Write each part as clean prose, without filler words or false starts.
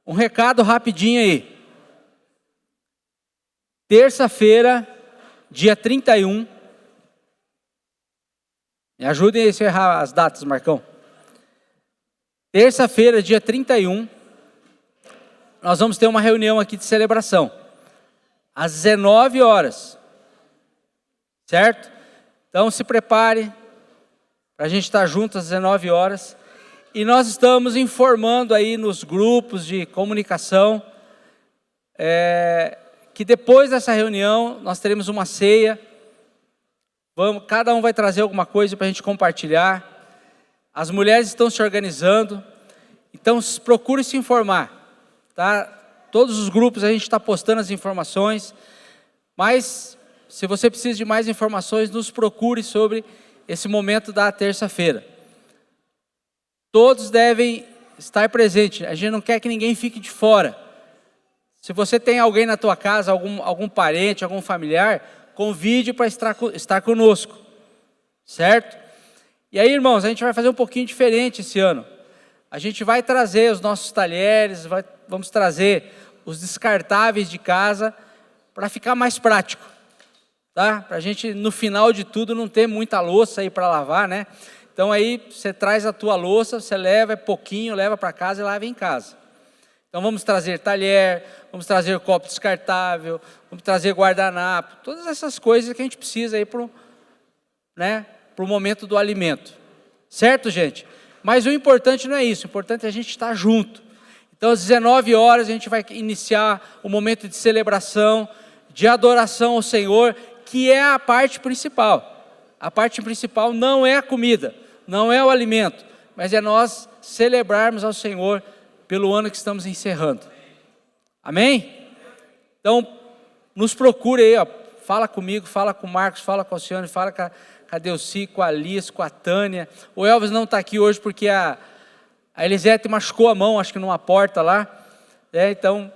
Um recado rapidinho aí. Terça-feira, dia 31. Me ajudem a encerrar as datas, Marcão. Terça-feira, dia 31, nós vamos ter uma reunião aqui de celebração, às 19 horas, certo? Então se prepare para a gente estar junto às 19 horas. E nós estamos informando aí nos grupos de comunicação que depois dessa reunião nós teremos uma ceia. Cada um vai trazer alguma coisa para a gente compartilhar. As mulheres estão se organizando, então procure se informar, tá? Todos os grupos a gente está postando as informações, mas se você precisa de mais informações, nos procure sobre esse momento da terça-feira. Todos devem estar presentes, a gente não quer que ninguém fique de fora. Se você tem alguém na tua casa, algum parente, algum familiar, convide para estar conosco, certo? E aí, irmãos, a gente vai fazer um pouquinho diferente esse ano. A gente vai trazer os nossos talheres, vamos trazer os descartáveis de casa para ficar mais prático, tá? Para a gente, no final de tudo, não ter muita louça aí para lavar, né? Então aí você traz a tua louça, você leva, é pouquinho, leva para casa e lava em casa. Então vamos trazer talher, vamos trazer copo descartável, vamos trazer guardanapo, todas essas coisas que a gente precisa aí para o momento do alimento. Certo, gente? Mas o importante não é isso, o importante é a gente estar junto. Então às 19 horas a gente vai iniciar o momento de celebração, de adoração ao Senhor, que é a parte principal. A parte principal não é a comida, não é o alimento, mas é nós celebrarmos ao Senhor pelo ano que estamos encerrando. Amém? Então, nos procure aí, ó, fala comigo, fala com o Marcos, fala com a Alcione, fala com a Delci, com a Alice, com a Tânia. O Elvis não está aqui hoje porque a Elisete machucou a mão, acho que numa porta lá. Então,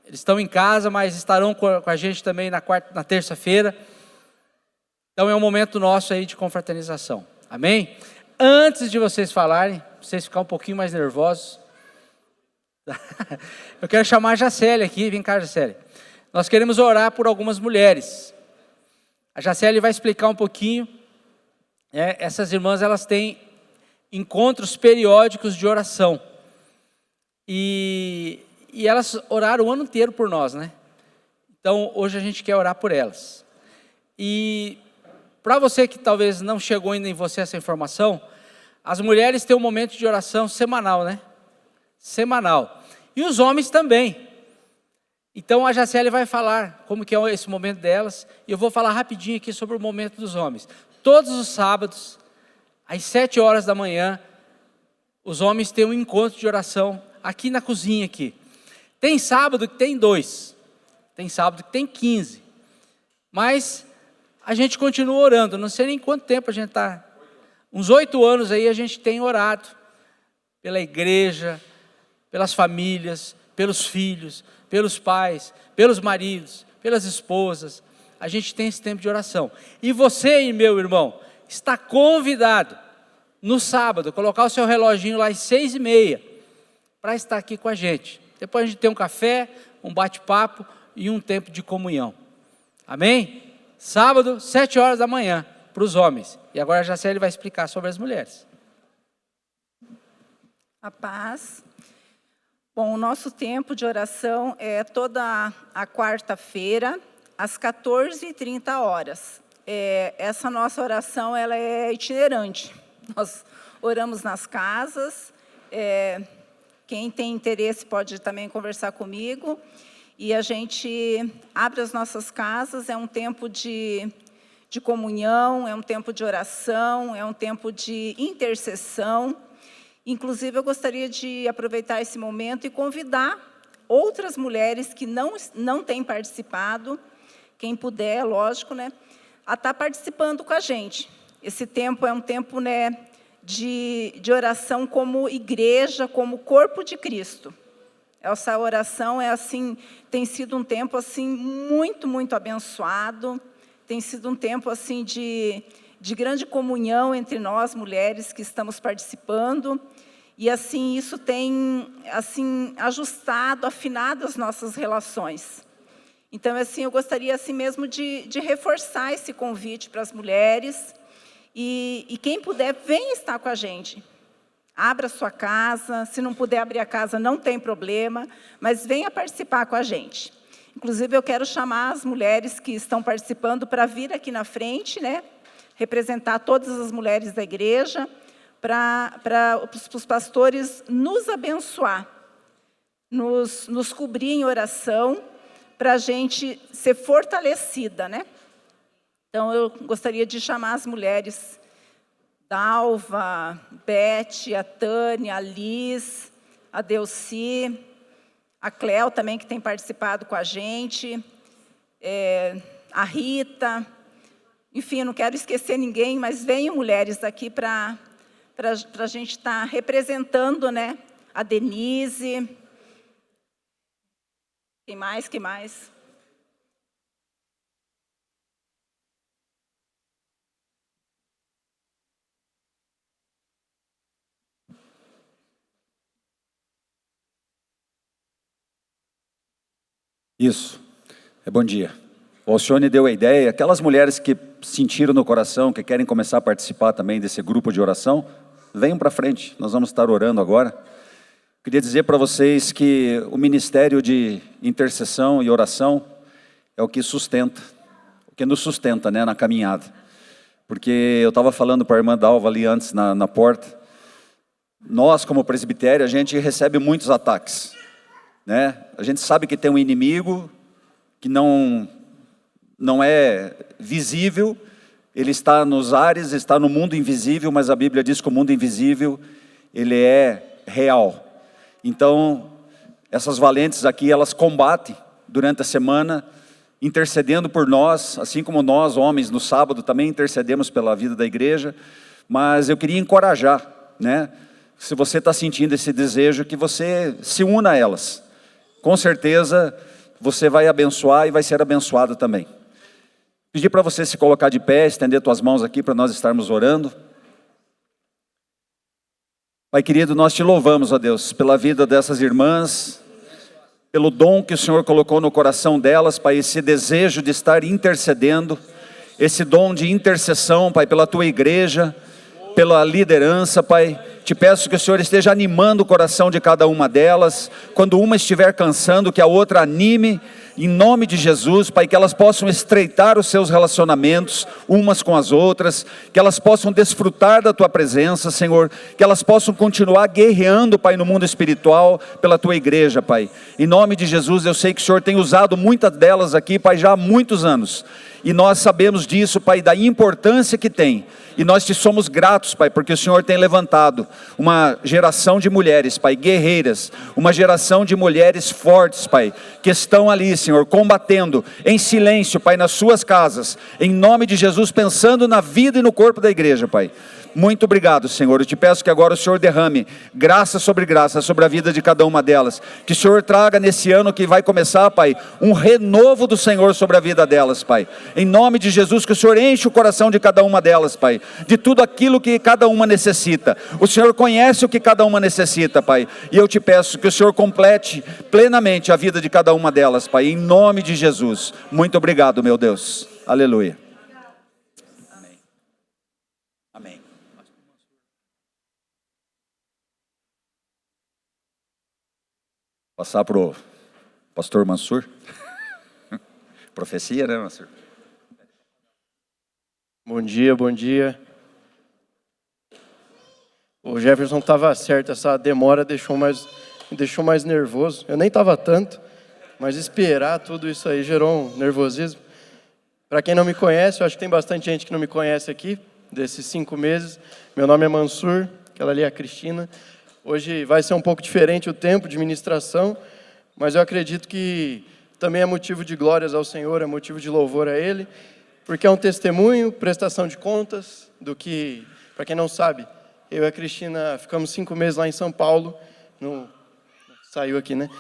eles estão em casa, mas estarão com a gente também na terça-feira. Então, é um momento nosso aí de confraternização. Amém? Antes de vocês falarem, vocês ficarem um pouquinho mais nervosos, eu quero chamar a Jacélia aqui. Vem cá, Jacélia. Nós queremos orar por algumas mulheres. A Jacélia vai explicar um pouquinho. Essas irmãs, elas têm encontros periódicos de oração. E elas oraram o ano inteiro por nós, né? Então, hoje a gente quer orar por elas. E para você que talvez não chegou ainda em você essa informação, as mulheres têm um momento de oração semanal, né? Semanal. E os homens também. Então a Jacélia vai falar como que é esse momento delas, e eu vou falar rapidinho aqui sobre o momento dos homens. Todos os sábados, às 7 horas da manhã, os homens têm um encontro de oração aqui na cozinha aqui. Tem sábado que tem 2, tem sábado que tem 15, mas a gente continua orando, não sei nem quanto tempo a gente está, uns 8 anos aí a gente tem orado pela igreja, pelas famílias, pelos filhos, pelos pais, pelos maridos, pelas esposas. A gente tem esse tempo de oração. E você, meu irmão, está convidado no sábado, colocar o seu reloginho lá às 6h30, para estar aqui com a gente. Depois a gente tem um café, um bate-papo e um tempo de comunhão. Amém? Sábado, 7 horas da manhã, para os homens. E agora a Jacélia vai explicar sobre as mulheres. A paz. Bom, o nosso tempo de oração é toda a quarta-feira, às 14h30. Essa nossa oração ela é itinerante. Nós oramos nas casas. Quem tem interesse pode também conversar comigo. E a gente abre as nossas casas, é um tempo de comunhão, é um tempo de oração, é um tempo de intercessão. Inclusive, eu gostaria de aproveitar esse momento e convidar outras mulheres que não têm participado, quem puder, lógico, né, a estar participando com a gente. Esse tempo é um tempo, né, de oração como igreja, como corpo de Cristo. Essa oração tem sido um tempo assim, muito, muito abençoado, tem sido um tempo assim, de grande comunhão entre nós, mulheres que estamos participando. E assim, isso tem assim, ajustado, afinado as nossas relações. Então, assim, eu gostaria assim mesmo de reforçar esse convite para as mulheres. E quem puder, venha estar com a gente. Abra sua casa, se não puder abrir a casa, não tem problema, mas venha participar com a gente. Inclusive, eu quero chamar as mulheres que estão participando para vir aqui na frente, né, representar todas as mulheres da igreja, para os pastores nos abençoar, nos cobrir em oração, para a gente ser fortalecida, né? Então, eu gostaria de chamar as mulheres, Dalva, Beth, a Tânia, a Liz, a Delci, a Cléo também, que tem participado com a gente, a Rita, enfim, eu não quero esquecer ninguém, mas venham mulheres aqui para a gente estar representando, né? A Denise, quem mais? Isso. Bom dia. O Alcione deu a ideia, aquelas mulheres que sentiram no coração, que querem começar a participar também desse grupo de oração, venham para frente, nós vamos estar orando agora. Queria dizer para vocês que o ministério de intercessão e oração é o que sustenta, o que nos sustenta, né, na caminhada. Porque eu estava falando para a irmã Dalva ali antes, na porta, nós como presbitério, a gente recebe muitos ataques, né? A gente sabe que tem um inimigo que não é visível, ele está nos ares, está no mundo invisível, mas a Bíblia diz que o mundo invisível, ele é real. Então, essas valentes aqui, elas combatem durante a semana, intercedendo por nós, assim como nós, homens, no sábado também intercedemos pela vida da igreja, mas eu queria encorajar, né? Se você está sentindo esse desejo, que você se una a elas. Com certeza, você vai abençoar e vai ser abençoado também. Pedir para você se colocar de pé, estender tuas mãos aqui para nós estarmos orando. Pai querido, nós te louvamos, ó Deus, pela vida dessas irmãs, pelo dom que o Senhor colocou no coração delas, Pai, esse desejo de estar intercedendo, esse dom de intercessão, Pai, pela tua igreja, pela liderança, Pai. Te peço que o Senhor esteja animando o coração de cada uma delas, quando uma estiver cansando, que a outra anime, em nome de Jesus, Pai, que elas possam estreitar os seus relacionamentos umas com as outras, que elas possam desfrutar da Tua presença, Senhor, que elas possam continuar guerreando, Pai, no mundo espiritual, pela Tua igreja, Pai. Em nome de Jesus, eu sei que o Senhor tem usado muitas delas aqui, Pai, já há muitos anos, e nós sabemos disso, Pai, da importância que tem, e nós te somos gratos, Pai, porque o Senhor tem levantado uma geração de mulheres, Pai, guerreiras, uma geração de mulheres fortes, Pai, que estão ali, Senhor, combatendo em silêncio, Pai, nas suas casas, em nome de Jesus, pensando na vida e no corpo da igreja, Pai. Muito obrigado, Senhor. Eu te peço que agora o Senhor derrame graça sobre a vida de cada uma delas. Que o Senhor traga nesse ano que vai começar, Pai, um renovo do Senhor sobre a vida delas, Pai. Em nome de Jesus, que o Senhor enche o coração de cada uma delas, Pai, de tudo aquilo que cada uma necessita. O Senhor conhece o que cada uma necessita, Pai. E eu te peço que o Senhor complete plenamente a vida de cada uma delas, Pai. Em nome de Jesus. Muito obrigado, meu Deus. Aleluia. Passar para o pastor Mansur. Profecia, né, Mansur? Bom dia, bom dia. O Jefferson estava certo, essa demora me deixou mais nervoso. Eu nem estava tanto, mas esperar tudo isso aí gerou um nervosismo. Para quem não me conhece, eu acho que tem bastante gente que não me conhece aqui, desses 5 meses. Meu nome é Mansur, aquela ali é a Cristina. Hoje vai ser um pouco diferente o tempo de ministração, mas eu acredito que também é motivo de glórias ao Senhor, é motivo de louvor a Ele, porque é um testemunho, prestação de contas, do que, para quem não sabe, eu e a Cristina ficamos 5 meses lá em São Paulo, saiu aqui, né?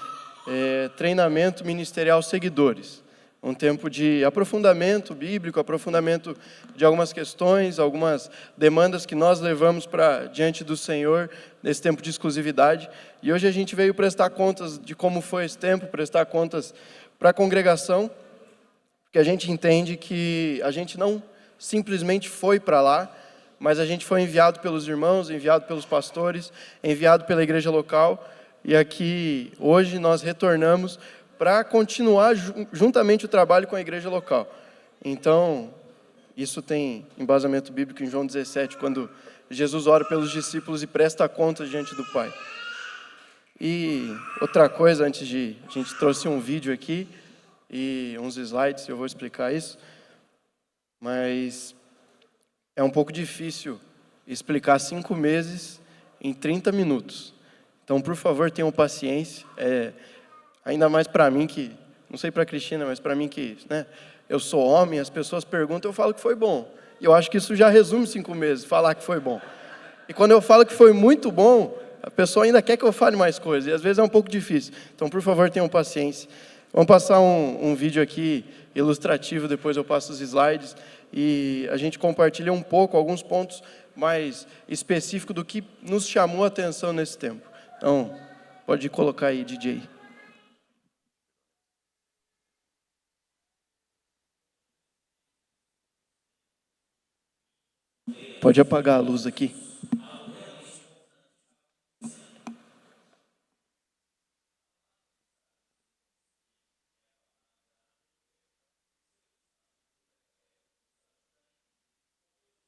Treinamento ministerial seguidores. um tempo de aprofundamento bíblico, aprofundamento de algumas questões, algumas demandas que nós levamos para diante do Senhor nesse tempo de exclusividade. E hoje a gente veio prestar contas de como foi esse tempo, prestar contas para a congregação, porque a gente entende que a gente não simplesmente foi para lá, mas a gente foi enviado pelos irmãos, enviado pelos pastores, enviado pela igreja local, e aqui hoje nós retornamos para continuar juntamente o trabalho com a igreja local. Então, isso tem embasamento bíblico em João 17, quando Jesus ora pelos discípulos e presta contas diante do Pai. E outra coisa, a gente trouxe um vídeo aqui e uns slides, eu vou explicar isso, mas é um pouco difícil explicar 5 meses em 30 minutos. Então, por favor, tenham paciência, ainda mais para mim que, não sei para a Cristina, mas para mim que, né, eu sou homem, as pessoas perguntam, eu falo que foi bom. E eu acho que isso já resume 5 meses, falar que foi bom. E quando eu falo que foi muito bom, a pessoa ainda quer que eu fale mais coisas, e às vezes é um pouco difícil. Então, por favor, tenham paciência. Vamos passar um vídeo aqui ilustrativo, depois eu passo os slides, e a gente compartilha um pouco, alguns pontos mais específicos do que nos chamou a atenção nesse tempo. Então, pode colocar aí, DJ. Pode apagar a luz aqui.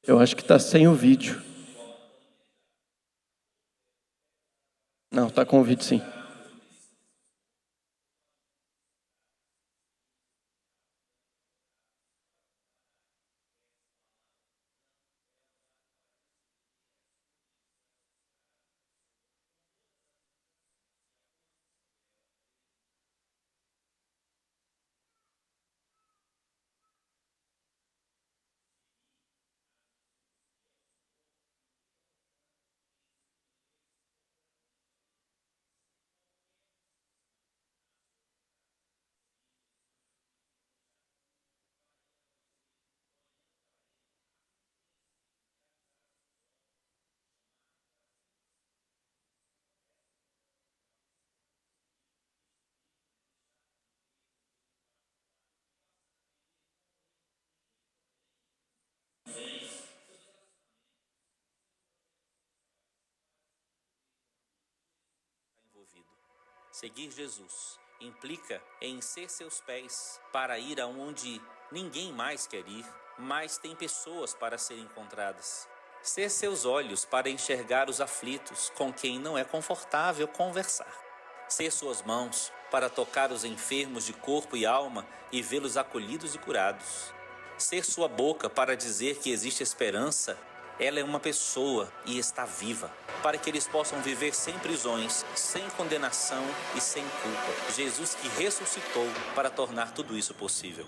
Eu acho que está sem o vídeo. Não, está com o vídeo sim. Seguir Jesus implica em ser seus pés para ir aonde ninguém mais quer ir, mas tem pessoas para serem encontradas. Ser seus olhos para enxergar os aflitos com quem não é confortável conversar. Ser suas mãos para tocar os enfermos de corpo e alma e vê-los acolhidos e curados. Ser sua boca para dizer que existe esperança. Ela é uma pessoa e está viva, para que eles possam viver sem prisões, sem condenação e sem culpa. Jesus que ressuscitou para tornar tudo isso possível.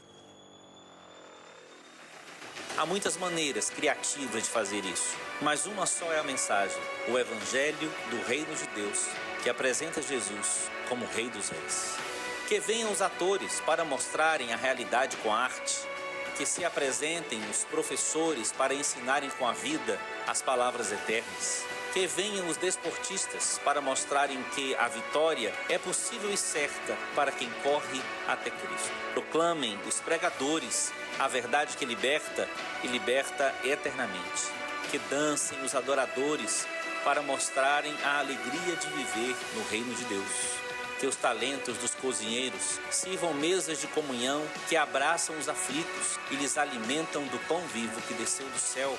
Há muitas maneiras criativas de fazer isso, mas uma só é a mensagem, o Evangelho do Reino de Deus, que apresenta Jesus como Rei dos Reis. Que venham os atores para mostrarem a realidade com a arte, que se apresentem os professores para ensinarem com a vida as palavras eternas. Que venham os desportistas para mostrarem que a vitória é possível e certa para quem corre até Cristo. Proclamem os pregadores a verdade que liberta e liberta eternamente. Que dancem os adoradores para mostrarem a alegria de viver no reino de Deus. Que os talentos dos cozinheiros sirvam mesas de comunhão que abraçam os aflitos e lhes alimentam do pão vivo que desceu do céu.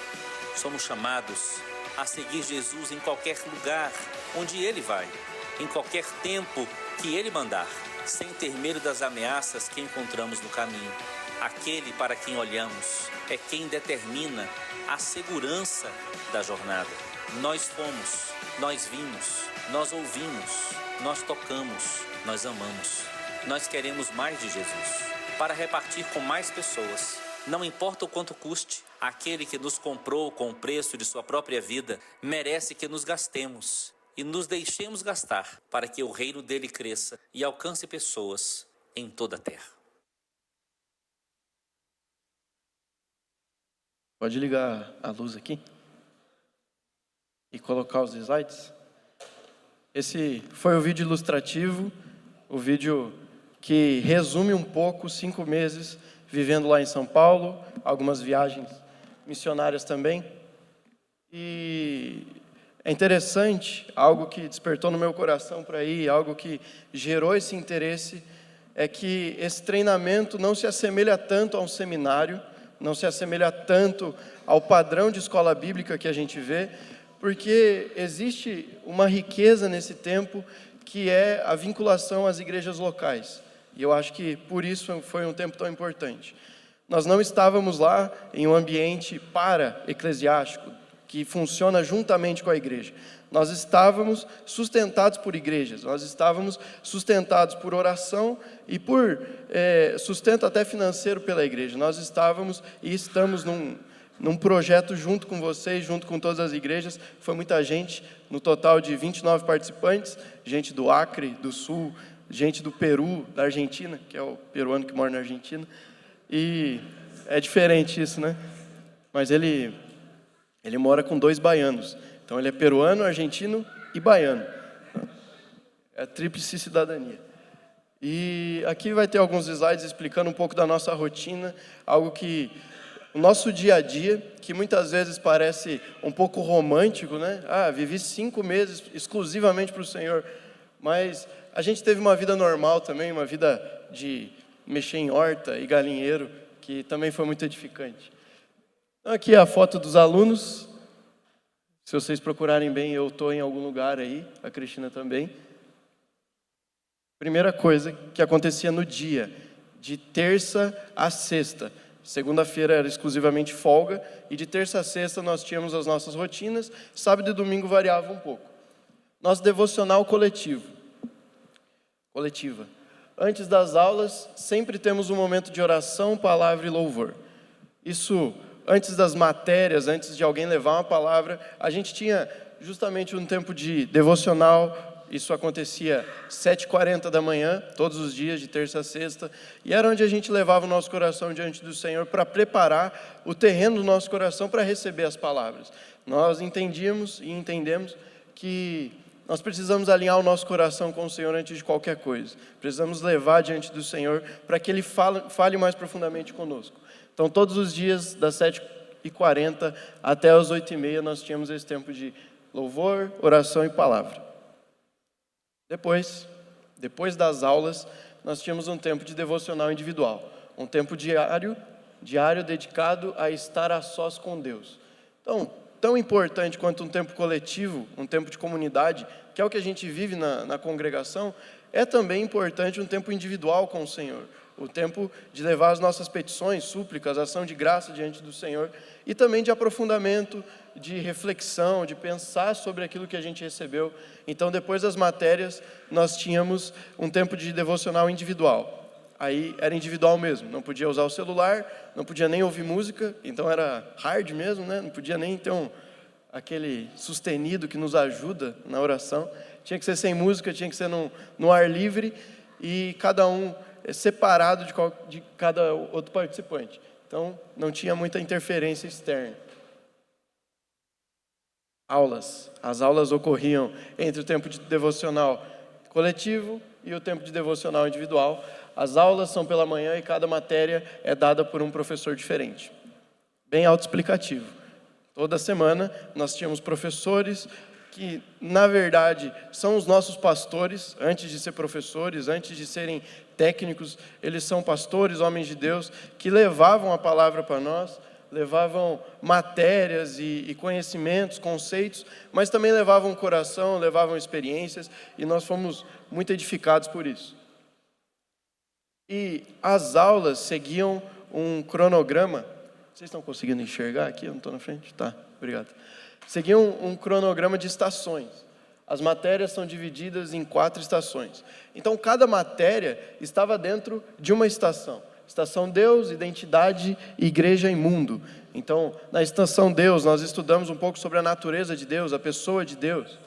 Somos chamados a seguir Jesus em qualquer lugar onde Ele vai, em qualquer tempo que Ele mandar, sem ter medo das ameaças que encontramos no caminho. Aquele para quem olhamos é quem determina a segurança da jornada. Nós fomos, nós vimos, nós ouvimos, nós tocamos, nós amamos. Nós queremos mais de Jesus, para repartir com mais pessoas. Não importa o quanto custe, aquele que nos comprou com o preço de sua própria vida, merece que nos gastemos e nos deixemos gastar para que o reino dele cresça e alcance pessoas em toda a terra. Pode ligar a luz aqui e colocar os slides. Esse foi o vídeo ilustrativo, o vídeo que resume um pouco os 5 meses vivendo lá em São Paulo, algumas viagens missionárias também. E é interessante, algo que despertou no meu coração para ir, algo que gerou esse interesse, é que esse treinamento não se assemelha tanto a um seminário, não se assemelha tanto ao padrão de escola bíblica que a gente vê, porque existe uma riqueza nesse tempo que é a vinculação às igrejas locais. E eu acho que por isso foi um tempo tão importante. Nós não estávamos lá em um ambiente para-eclesiástico, que funciona juntamente com a igreja. Nós estávamos sustentados por igrejas, nós estávamos sustentados por oração e por sustento até financeiro pela igreja. Nós estávamos e estamos num projeto junto com vocês, junto com todas as igrejas. Foi muita gente, no total de 29 participantes, gente do Acre, do Sul, gente do Peru, da Argentina, que é o peruano que mora na Argentina. E é diferente isso, né? Mas ele mora com 2 baianos. Então ele é peruano, argentino e baiano. É a tríplice cidadania. E aqui vai ter alguns slides explicando um pouco da nossa rotina, algo que o nosso dia a dia, que muitas vezes parece um pouco romântico, né? Vivi 5 meses exclusivamente para o Senhor, mas a gente teve uma vida normal também, uma vida de mexer em horta e galinheiro, que também foi muito edificante. Então, aqui é a foto dos alunos. Se vocês procurarem bem, eu estou em algum lugar aí, a Cristina também. Primeira coisa que acontecia no dia, de terça a sexta. Segunda-feira era exclusivamente folga, e de terça a sexta nós tínhamos as nossas rotinas, sábado e domingo variava um pouco. Nosso devocional coletiva. Antes das aulas, sempre temos um momento de oração, palavra e louvor. Isso, antes das matérias, antes de alguém levar uma palavra, a gente tinha justamente um tempo de devocional. Isso acontecia 7h40 da manhã, todos os dias, de terça a sexta, e era onde a gente levava o nosso coração diante do Senhor para preparar o terreno do nosso coração para receber as palavras. Nós entendíamos e entendemos que nós precisamos alinhar o nosso coração com o Senhor antes de qualquer coisa. Precisamos levar diante do Senhor para que Ele fale mais profundamente conosco. Então, todos os dias, das 7h40 até as 8h30, nós tínhamos esse tempo de louvor, oração e palavra. Depois das aulas, nós tínhamos um tempo de devocional individual, um tempo diário dedicado a estar a sós com Deus. Então, tão importante quanto um tempo coletivo, um tempo de comunidade, que é o que a gente vive na congregação, é também importante um tempo individual com o Senhor, o tempo de levar as nossas petições, súplicas, ação de graça diante do Senhor, e também de aprofundamento, de reflexão, de pensar sobre aquilo que a gente recebeu. Então, depois das matérias, nós tínhamos um tempo de devocional individual. Aí era individual mesmo, não podia usar o celular, não podia nem ouvir música, então era hard mesmo, né? Não podia nem ter aquele sustenido que nos ajuda na oração. Tinha que ser sem música, tinha que ser no ar livre, e cada um separado de cada outro participante. Então, não tinha muita interferência externa. As aulas ocorriam entre o tempo de devocional coletivo e o tempo de devocional individual. As aulas são pela manhã e cada matéria é dada por um professor diferente. Bem autoexplicativo. Toda semana nós tínhamos professores que, na verdade, são os nossos pastores, antes de ser professores, antes de serem técnicos, eles são pastores, homens de Deus, que levavam a palavra para nós, levavam matérias e conhecimentos, conceitos, mas também levavam coração, levavam experiências, e nós fomos muito edificados por isso. E as aulas seguiam um cronograma. Vocês estão conseguindo enxergar aqui? Eu não estou na frente? Tá, obrigado. Seguiam um cronograma de estações. As matérias são divididas em 4 estações. Então, cada matéria estava dentro de uma estação. Estação Deus, Identidade, Igreja e Mundo. Então, na estação Deus, nós estudamos um pouco sobre a natureza de Deus, a pessoa de Deus.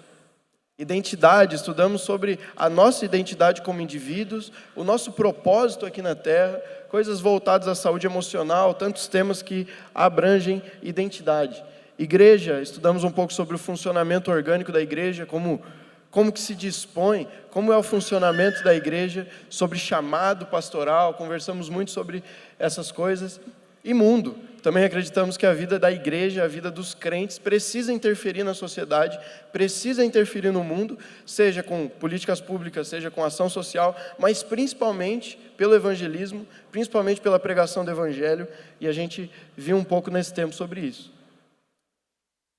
Identidade, estudamos sobre a nossa identidade como indivíduos, o nosso propósito aqui na Terra, coisas voltadas à saúde emocional, tantos temas que abrangem identidade. Igreja, estudamos um pouco sobre o funcionamento orgânico da igreja, como que se dispõe, como é o funcionamento da igreja, sobre chamado pastoral, conversamos muito sobre essas coisas. E mundo, também acreditamos que a vida da igreja, a vida dos crentes, precisa interferir na sociedade, precisa interferir no mundo, seja com políticas públicas, seja com ação social, mas principalmente pelo evangelismo, principalmente pela pregação do evangelho, e a gente viu um pouco nesse tempo sobre isso.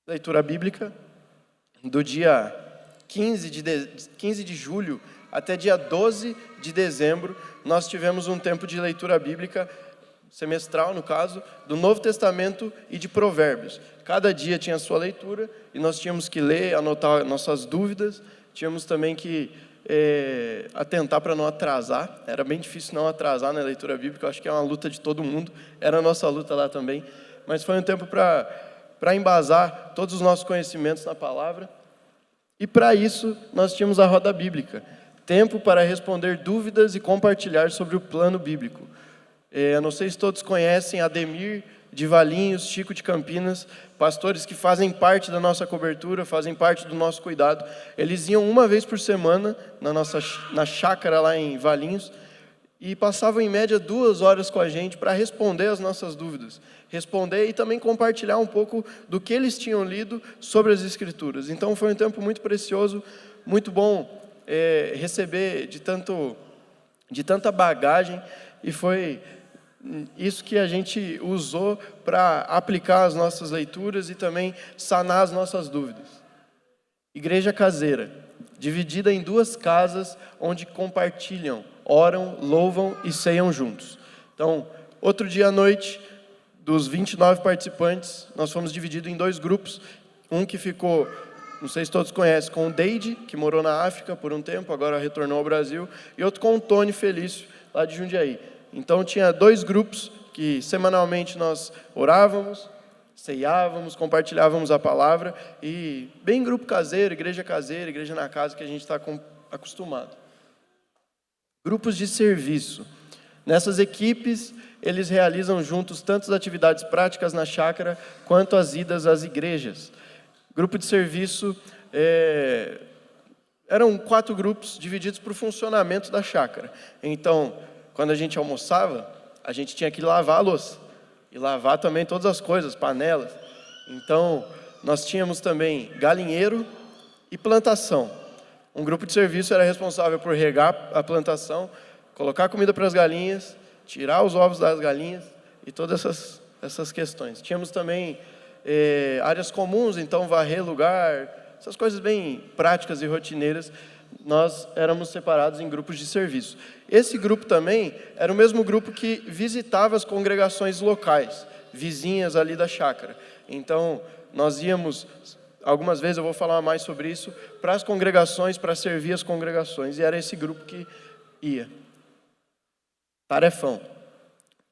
Leitura bíblica, do dia 15 de julho até dia 12 de dezembro, nós tivemos um tempo de leitura bíblica, semestral no caso, do Novo Testamento e de Provérbios. Cada dia tinha a sua leitura, e nós tínhamos que ler, anotar nossas dúvidas, tínhamos também que atentar para não atrasar, era bem difícil não atrasar na leitura bíblica, eu acho que é uma luta de todo mundo, era a nossa luta lá também, mas foi um tempo para embasar todos os nossos conhecimentos na palavra. E para isso, nós tínhamos a roda bíblica. Tempo para responder dúvidas e compartilhar sobre o plano bíblico. Eu não sei se todos conhecem Ademir de Valinhos, Chico de Campinas, pastores que fazem parte da nossa cobertura, fazem parte do nosso cuidado. Eles iam uma vez por semana na chácara lá em Valinhos e passavam em média 2 horas com a gente para responder as nossas dúvidas. Responder e também compartilhar um pouco do que eles tinham lido sobre as Escrituras. Então foi um tempo muito precioso, muito bom receber de tanta bagagem, e foi isso que a gente usou para aplicar as nossas leituras e também sanar as nossas dúvidas. Igreja caseira, dividida em 2 casas onde compartilham, oram, louvam e ceiam juntos. Então, outro dia à noite, dos 29 participantes, nós fomos divididos em 2 grupos. Um que ficou, não sei se todos conhecem, com o Deide, que morou na África por um tempo, agora retornou ao Brasil, e outro com o Tony Felício, lá de Jundiaí. Então, tinha 2 grupos que semanalmente nós orávamos, ceiávamos, compartilhávamos a palavra, e bem grupo caseiro, igreja na casa, que a gente está acostumado. Grupos de serviço. Nessas equipes, eles realizam juntos tanto as atividades práticas na chácara, quanto as idas às igrejas. Grupo de serviço, eram 4 grupos divididos para o funcionamento da chácara. Então, quando a gente almoçava, a gente tinha que lavar a louça. E lavar também todas as coisas, panelas. Então, nós tínhamos também galinheiro e plantação. Um grupo de serviço era responsável por regar a plantação, colocar comida para as galinhas, tirar os ovos das galinhas e todas essas questões. Tínhamos também áreas comuns, então varrer lugar, essas coisas bem práticas e rotineiras. Nós éramos separados em grupos de serviço. Esse grupo também era o mesmo grupo que visitava as congregações locais, vizinhas ali da chácara. Então, nós íamos, algumas vezes eu vou falar mais sobre isso, para as congregações, para servir as congregações, e era esse grupo que ia. Tarefão.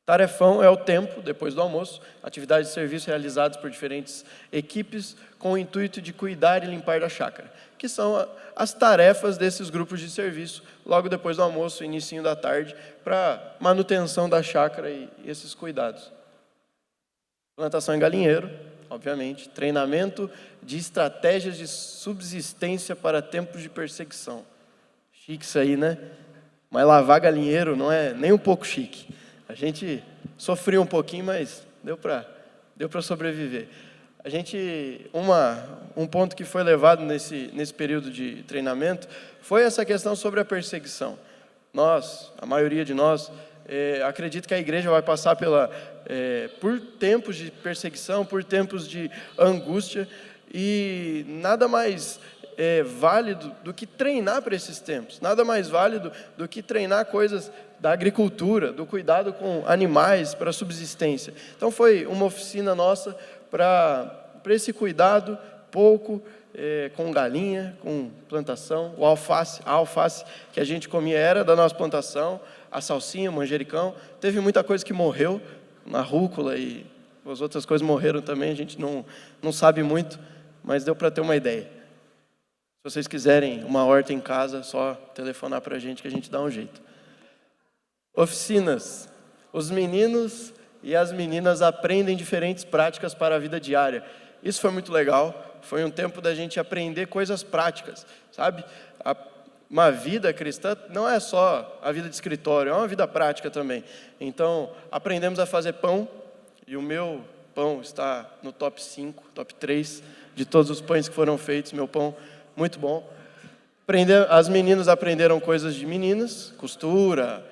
Tarefão é o tempo, depois do almoço, atividades de serviço realizadas por diferentes equipes com o intuito de cuidar e limpar da chácara, que são as tarefas desses grupos de serviço, logo depois do almoço, início da tarde, para manutenção da chácara e esses cuidados. Plantação em galinheiro, obviamente, treinamento de estratégias de subsistência para tempos de perseguição. Chique isso aí, né? Mas lavar galinheiro não é nem um pouco chique. A gente sofreu um pouquinho, mas deu para sobreviver. A gente, um ponto que foi levado nesse período de treinamento foi essa questão sobre a perseguição. A maioria de nós, acredita que a igreja vai passar por tempos de perseguição, por tempos de angústia, e nada mais válido do que treinar para esses tempos, nada mais válido do que treinar coisas da agricultura, do cuidado com animais para subsistência. Então foi uma oficina nossa para esse cuidado pouco, com galinha, com plantação, a alface que a gente comia era da nossa plantação, a salsinha, o manjericão, teve muita coisa que morreu, na rúcula e as outras coisas morreram também, a gente não sabe muito, mas deu para ter uma ideia. Se vocês quiserem uma horta em casa, é só telefonar para a gente que a gente dá um jeito. Oficinas. Os meninos e as meninas aprendem diferentes práticas para a vida diária. Isso foi muito legal. Foi um tempo da gente aprender coisas práticas, sabe? Uma vida cristã não é só a vida de escritório, é uma vida prática também. Então, aprendemos a fazer pão, e o meu pão está no top 5, top 3 de todos os pães que foram feitos. Meu pão, muito bom. As meninas aprenderam coisas de meninas, costura,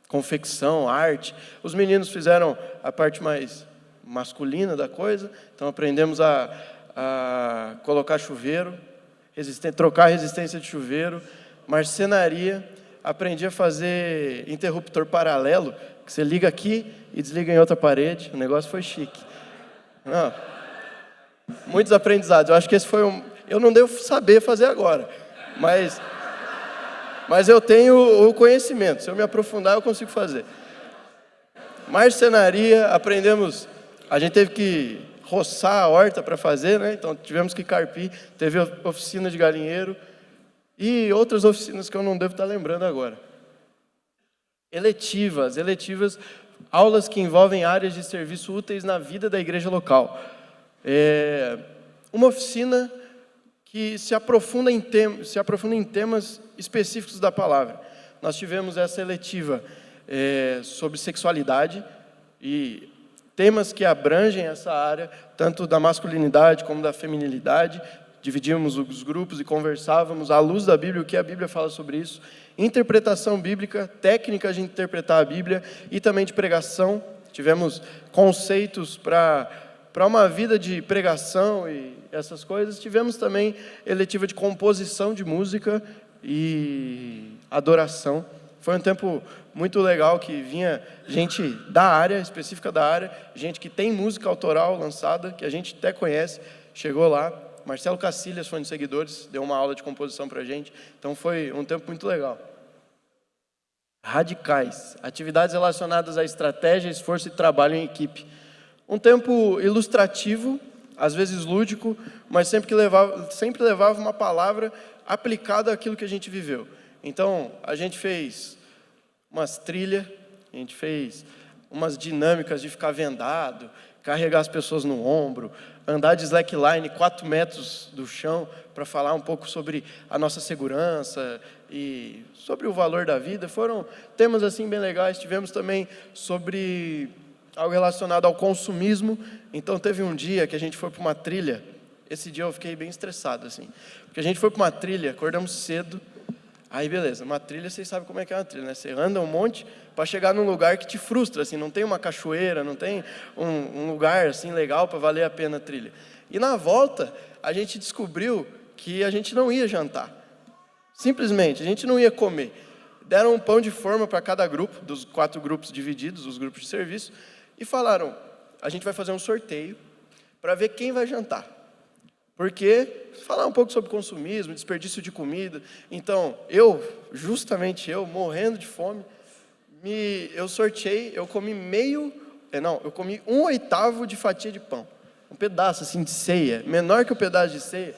confecção, arte. Os meninos fizeram a parte mais masculina da coisa, então aprendemos a colocar chuveiro, trocar resistência de chuveiro, marcenaria, aprendi a fazer interruptor paralelo, que você liga aqui e desliga em outra parede. O negócio foi chique. Não, muitos aprendizados. Eu acho que esse foi eu não devo saber fazer agora, mas eu tenho o conhecimento. Se eu me aprofundar, eu consigo fazer. Marcenaria, aprendemos. A gente teve que roçar a horta para fazer, né? Então tivemos que carpir. Teve oficina de galinheiro e outras oficinas que eu não devo estar lembrando agora. Eletivas, aulas que envolvem áreas de serviço úteis na vida da igreja local. Uma oficina que se aprofunda em temas específicos da palavra. Nós tivemos essa eletiva sobre sexualidade e temas que abrangem essa área, tanto da masculinidade como da feminilidade. Dividíamos os grupos e conversávamos à luz da Bíblia, o que a Bíblia fala sobre isso. Interpretação bíblica, técnicas de interpretar a Bíblia e também de pregação. Tivemos conceitos para uma vida de pregação e essas coisas. Tivemos também eletiva de composição de música e adoração. Foi um tempo muito legal que vinha gente da área, específica da área, gente que tem música autoral lançada, que a gente até conhece, chegou lá. Marcelo Cacilhas foi um dos seguidores, deu uma aula de composição para a gente. Então foi um tempo muito legal. Radicais, atividades relacionadas à estratégia, esforço e trabalho em equipe. Um tempo ilustrativo, às vezes lúdico, mas sempre levava uma palavra aplicada àquilo que a gente viveu. Então, a gente fez umas trilhas, a gente fez umas dinâmicas de ficar vendado, carregar as pessoas no ombro, andar de slackline 4 metros do chão para falar um pouco sobre a nossa segurança e sobre o valor da vida. Foram temas assim bem legais. Tivemos também sobre algo relacionado ao consumismo. Então teve um dia que a gente foi para uma trilha. Esse dia eu fiquei bem estressado assim, porque a gente foi para uma trilha, acordamos cedo. Aí beleza, uma trilha, vocês sabem como é que é uma trilha, né? Você anda um monte para chegar num lugar que te frustra, assim, não tem uma cachoeira, não tem um lugar assim legal para valer a pena a trilha. E na volta, a gente descobriu que a gente não ia jantar. Simplesmente, a gente não ia comer. Deram um pão de forma para cada grupo, dos 4 grupos divididos, os grupos de serviço, e falaram, a gente vai fazer um sorteio para ver quem vai jantar. Porque falar um pouco sobre consumismo, desperdício de comida. Então, justamente eu, morrendo de fome, eu sorteei, eu comi eu comi 1/8 de fatia de pão. Um pedaço assim de ceia, menor que o pedaço de ceia.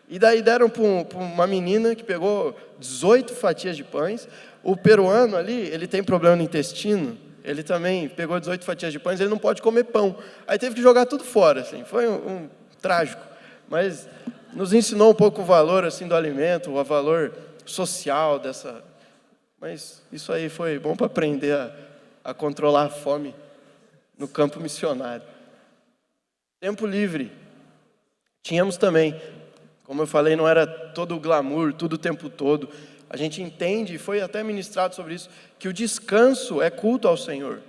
E daí deram para uma menina que pegou 18 fatias de pães. O peruano ali, ele tem problema no intestino, ele também pegou 18 fatias de pães, ele não pode comer pão. Aí teve que jogar tudo fora, assim, foi um trágico. Mas nos ensinou um pouco o valor assim, do alimento, o valor social dessa... Mas isso aí foi bom para aprender a controlar a fome no campo missionário. Tempo livre. Tínhamos também, como eu falei, não era todo o glamour, tudo o tempo todo. A gente entende, e foi até ministrado sobre isso, que o descanso é culto ao Senhor.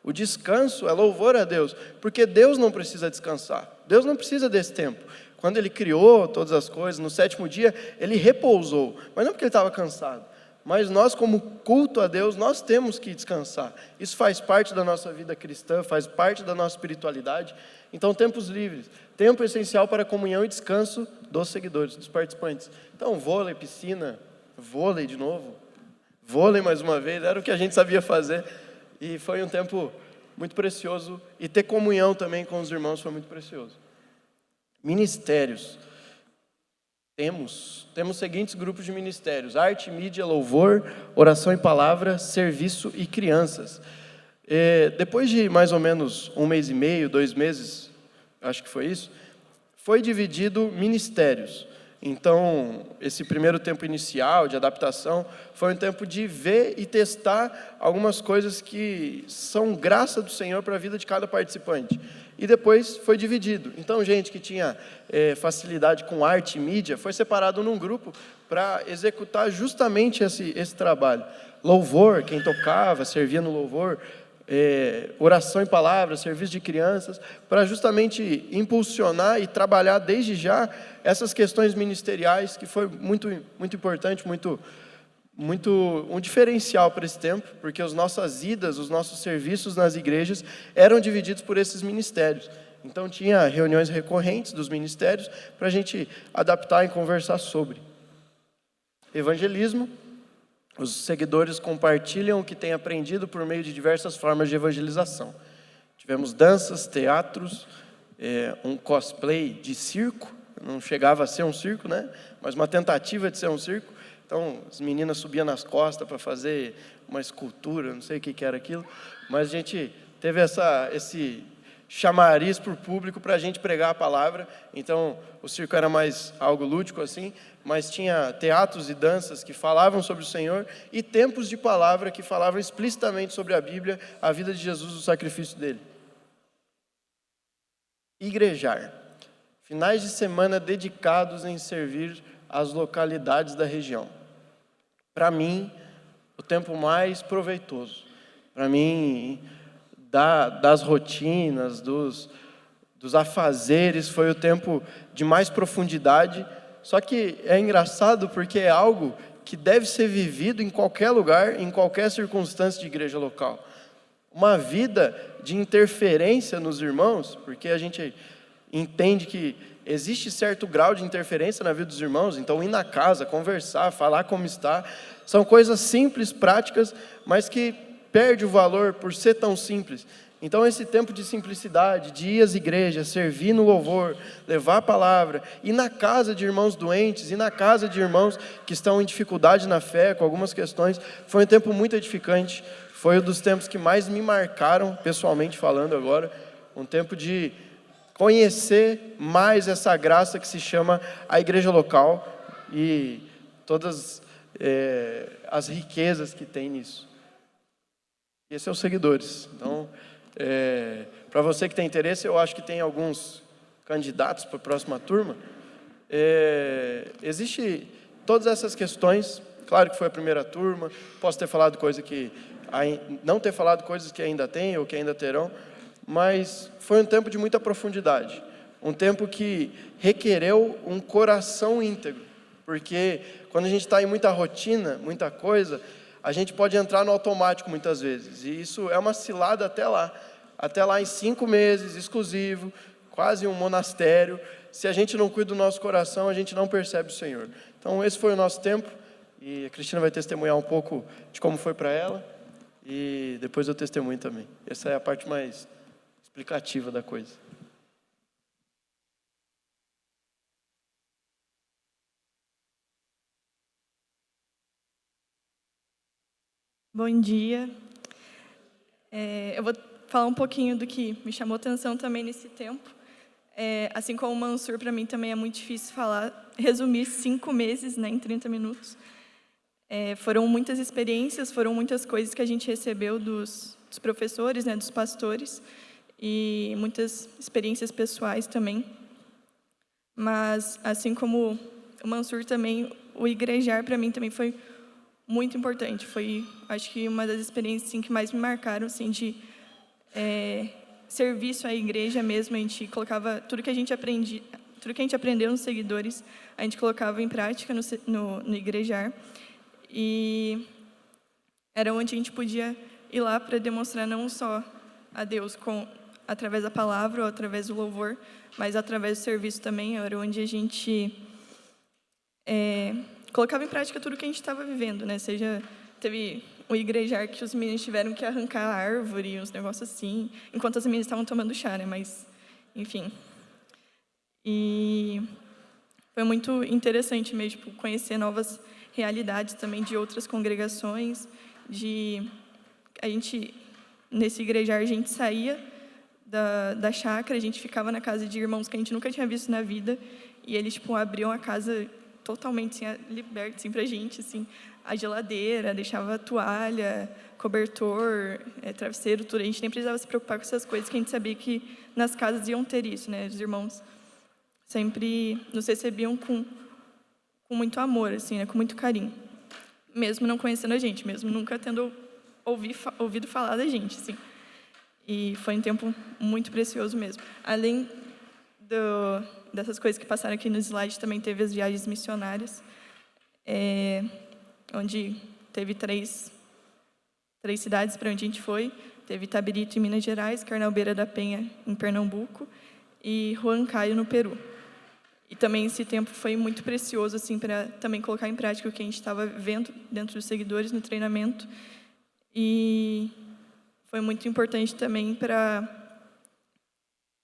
O descanso é louvor a Deus, porque Deus não precisa descansar. Deus não precisa desse tempo. Quando Ele criou todas as coisas, no 7º dia, Ele repousou. Mas não porque Ele estava cansado. Mas nós, como culto a Deus, nós temos que descansar. Isso faz parte da nossa vida cristã, faz parte da nossa espiritualidade. Então, tempos livres. Tempo essencial para a comunhão e descanso dos seguidores, dos participantes. Então, vôlei, piscina, vôlei de novo. Vôlei mais uma vez, era o que a gente sabia fazer. E foi um tempo muito precioso. E ter comunhão também com os irmãos foi muito precioso. Ministérios. Temos os seguintes grupos de ministérios: arte, mídia, louvor, oração e palavra, serviço e crianças. Depois de mais ou menos 1 mês e meio, 2 meses, acho que foi isso, foi dividido ministérios. Então, esse primeiro tempo inicial de adaptação foi um tempo de ver e testar algumas coisas que são graça do Senhor para a vida de cada participante. E depois foi dividido. Então, gente que tinha facilidade com arte e mídia foi separado num grupo para executar justamente esse trabalho. Louvor, quem tocava, servia no louvor, oração e palavras, serviço de crianças, para justamente impulsionar e trabalhar desde já essas questões ministeriais, que foi muito, muito importante, um diferencial para esse tempo, porque as nossas idas, os nossos serviços nas igrejas eram divididos por esses ministérios. Então tinha reuniões recorrentes dos ministérios para a gente adaptar e conversar sobre. Evangelismo. Os seguidores compartilham o que têm aprendido por meio de diversas formas de evangelização. Tivemos danças, teatros, um cosplay de circo, não chegava a ser um circo, né? Mas uma tentativa de ser um circo. Então, as meninas subiam nas costas para fazer uma escultura, não sei o que era aquilo, mas a gente teve esse chamariz por público para a gente pregar a palavra. Então, o circo era mais algo lúdico assim, mas tinha teatros e danças que falavam sobre o Senhor e tempos de palavra que falavam explicitamente sobre a Bíblia, a vida de Jesus, o sacrifício dele. Igrejar. Finais de semana dedicados em servir as localidades da região. Para mim, o tempo mais proveitoso. Para mim, das rotinas, dos afazeres, foi o tempo de mais profundidade. Só que é engraçado porque é algo que deve ser vivido em qualquer lugar, em qualquer circunstância de igreja local. Uma vida de interferência nos irmãos, porque a gente entende que existe certo grau de interferência na vida dos irmãos, então ir na casa, conversar, falar como está, são coisas simples, práticas, mas que perde o valor por ser tão simples. Então esse tempo de simplicidade, de ir às igrejas, servir no louvor, levar a palavra, ir na casa de irmãos doentes, ir na casa de irmãos que estão em dificuldade na fé, com algumas questões, foi um tempo muito edificante, foi um dos tempos que mais me marcaram, pessoalmente falando agora, um tempo de conhecer mais essa graça que se chama a igreja local e todas as riquezas que tem nisso. E esses são os seguidores. Então, para você que tem interesse, eu acho que tem alguns candidatos para a próxima turma. Existe todas essas questões. Claro que foi a primeira turma. Posso ter falado não ter falado coisas que ainda tem ou que ainda terão. Mas foi um tempo de muita profundidade, um tempo que requereu um coração íntegro, porque quando a gente está em muita rotina, muita coisa, a gente pode entrar no automático muitas vezes, e isso é uma cilada até lá em 5 meses, exclusivo, quase um monastério. Se a gente não cuida do nosso coração, a gente não percebe o Senhor. Então esse foi o nosso tempo, e a Cristina vai testemunhar um pouco de como foi para ela, e depois eu testemunho também. Essa é a parte mais explicativa da coisa. Bom dia. Eu vou falar um pouquinho do que me chamou atenção também nesse tempo. Assim como o Mansur, para mim também é muito difícil resumir 5 meses, né, em 30 minutos. Foram muitas experiências, foram muitas coisas que a gente recebeu dos professores, né, dos pastores, e muitas experiências pessoais também. Mas, assim como o Mansur também, o igrejar para mim também foi muito importante. Foi, acho que, uma das experiências assim, que mais me marcaram, assim, de serviço à igreja mesmo. A gente colocava tudo que a gente aprendeu nos seguidores, a gente colocava em prática no igrejar. E era onde a gente podia ir lá para demonstrar não só a Deus através da palavra ou através do louvor, mas através do serviço também. Era onde a gente colocava em prática tudo que a gente estava vivendo, né? Teve o igrejar que os meninos tiveram que arrancar a árvore, uns negócios assim, enquanto as meninas estavam tomando chá, né? Mas, enfim. E foi muito interessante mesmo, tipo, conhecer novas realidades também de outras congregações, nesse igrejar, a gente saía da chácara, a gente ficava na casa de irmãos que a gente nunca tinha visto na vida, e eles, tipo, abriam a casa totalmente assim, liberta assim, pra gente, assim, a geladeira, deixava toalha, cobertor, travesseiro, tudo. A gente nem precisava se preocupar com essas coisas, que a gente sabia que nas casas iam ter isso, né? Os irmãos sempre nos recebiam com muito amor, assim, né? Com muito carinho. Mesmo não conhecendo a gente, mesmo nunca tendo ouvido falar da gente, assim. E foi um tempo muito precioso mesmo. Além dessas coisas que passaram aqui no slide, também teve as viagens missionárias, onde teve três cidades para onde a gente foi. Teve Itabirito, em Minas Gerais, Carnalbeira da Penha, em Pernambuco, e Huancayo, no Peru. E também esse tempo foi muito precioso, assim, para também colocar em prática o que a gente estava vendo dentro dos seguidores no treinamento. E foi muito importante também para,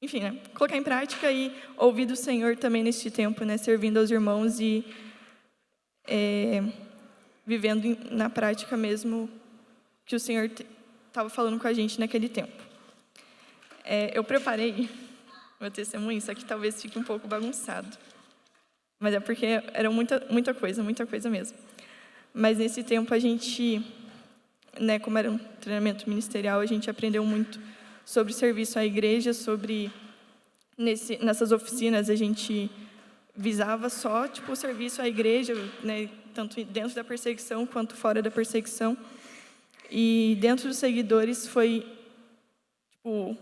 enfim, né, colocar em prática e ouvir do Senhor também neste tempo, né, servindo aos irmãos e vivendo na prática mesmo que o Senhor estava falando com a gente naquele tempo. Eu preparei meu testemunho, isso aqui talvez fique um pouco bagunçado, mas é porque era muita coisa mesmo. Mas nesse tempo a gente, né, como era um treinamento ministerial, a gente aprendeu muito sobre serviço à igreja, nessas oficinas a gente visava só, tipo, o serviço à igreja, né, tanto dentro da perseguição quanto fora da perseguição. E dentro dos seguidores foi, tipo,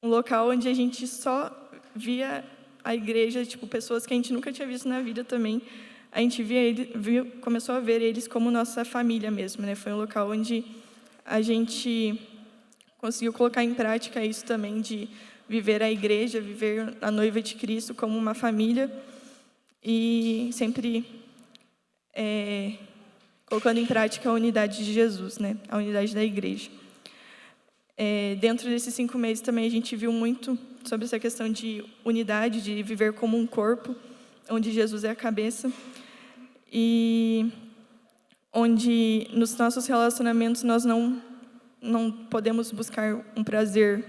um local onde a gente só via a igreja, tipo, pessoas que a gente nunca tinha visto na vida também. A gente começou a ver eles como nossa família mesmo, né? Foi um local onde a gente conseguiu colocar em prática isso também, de viver a igreja, viver a noiva de Cristo como uma família, e sempre colocando em prática a unidade de Jesus, né? A unidade da igreja. Dentro desses 5 meses também a gente viu muito sobre essa questão de unidade, de viver como um corpo, onde Jesus é a cabeça, e onde nos nossos relacionamentos nós não podemos buscar um prazer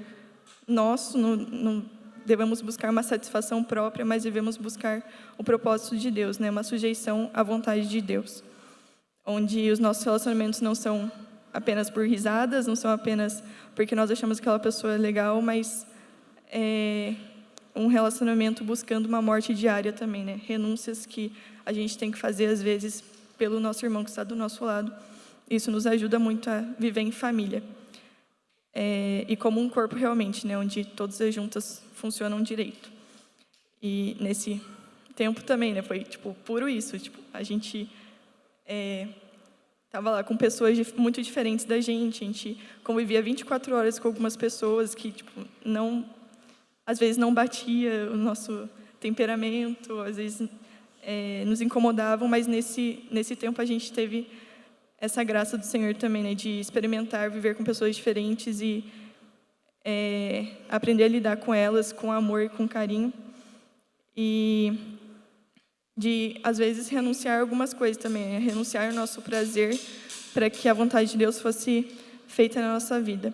nosso, não devemos buscar uma satisfação própria, mas devemos buscar o propósito de Deus, né? Uma sujeição à vontade de Deus, onde os nossos relacionamentos não são apenas por risadas, não são apenas porque nós achamos aquela pessoa legal, mas um relacionamento buscando uma morte diária também, né? Renúncias que a gente tem que fazer, às vezes, pelo nosso irmão que está do nosso lado. Isso nos ajuda muito a viver em família. E como um corpo realmente, né? Onde todas as juntas funcionam direito. E nesse tempo também, né? Foi, tipo, puro isso. Tipo, a gente estava lá com pessoas muito diferentes da gente. A gente convivia 24 horas com algumas pessoas que, tipo, às vezes não batia o nosso temperamento, às vezes nos incomodavam, mas nesse tempo a gente teve essa graça do Senhor também, né, de experimentar, viver com pessoas diferentes e aprender a lidar com elas com amor e com carinho, e de, às vezes, renunciar a algumas coisas também, né, renunciar ao nosso prazer para que a vontade de Deus fosse feita na nossa vida.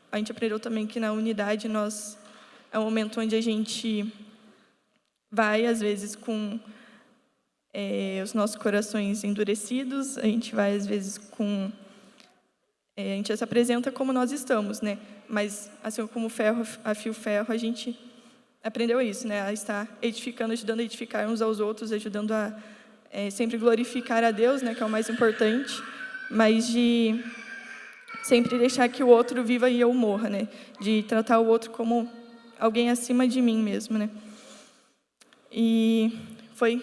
A gente aprendeu também que na unidade é um momento onde a gente vai, às vezes, com os nossos corações endurecidos, a gente vai, às vezes, a gente se apresenta como nós estamos, né? Mas, assim como ferro afia o ferro, a gente aprendeu isso, né? A estar edificando, ajudando a edificar uns aos outros, ajudando a sempre glorificar a Deus, né? Que é o mais importante, mas de sempre deixar que o outro viva e eu morra, né? De tratar o outro como alguém acima de mim mesmo, né? E foi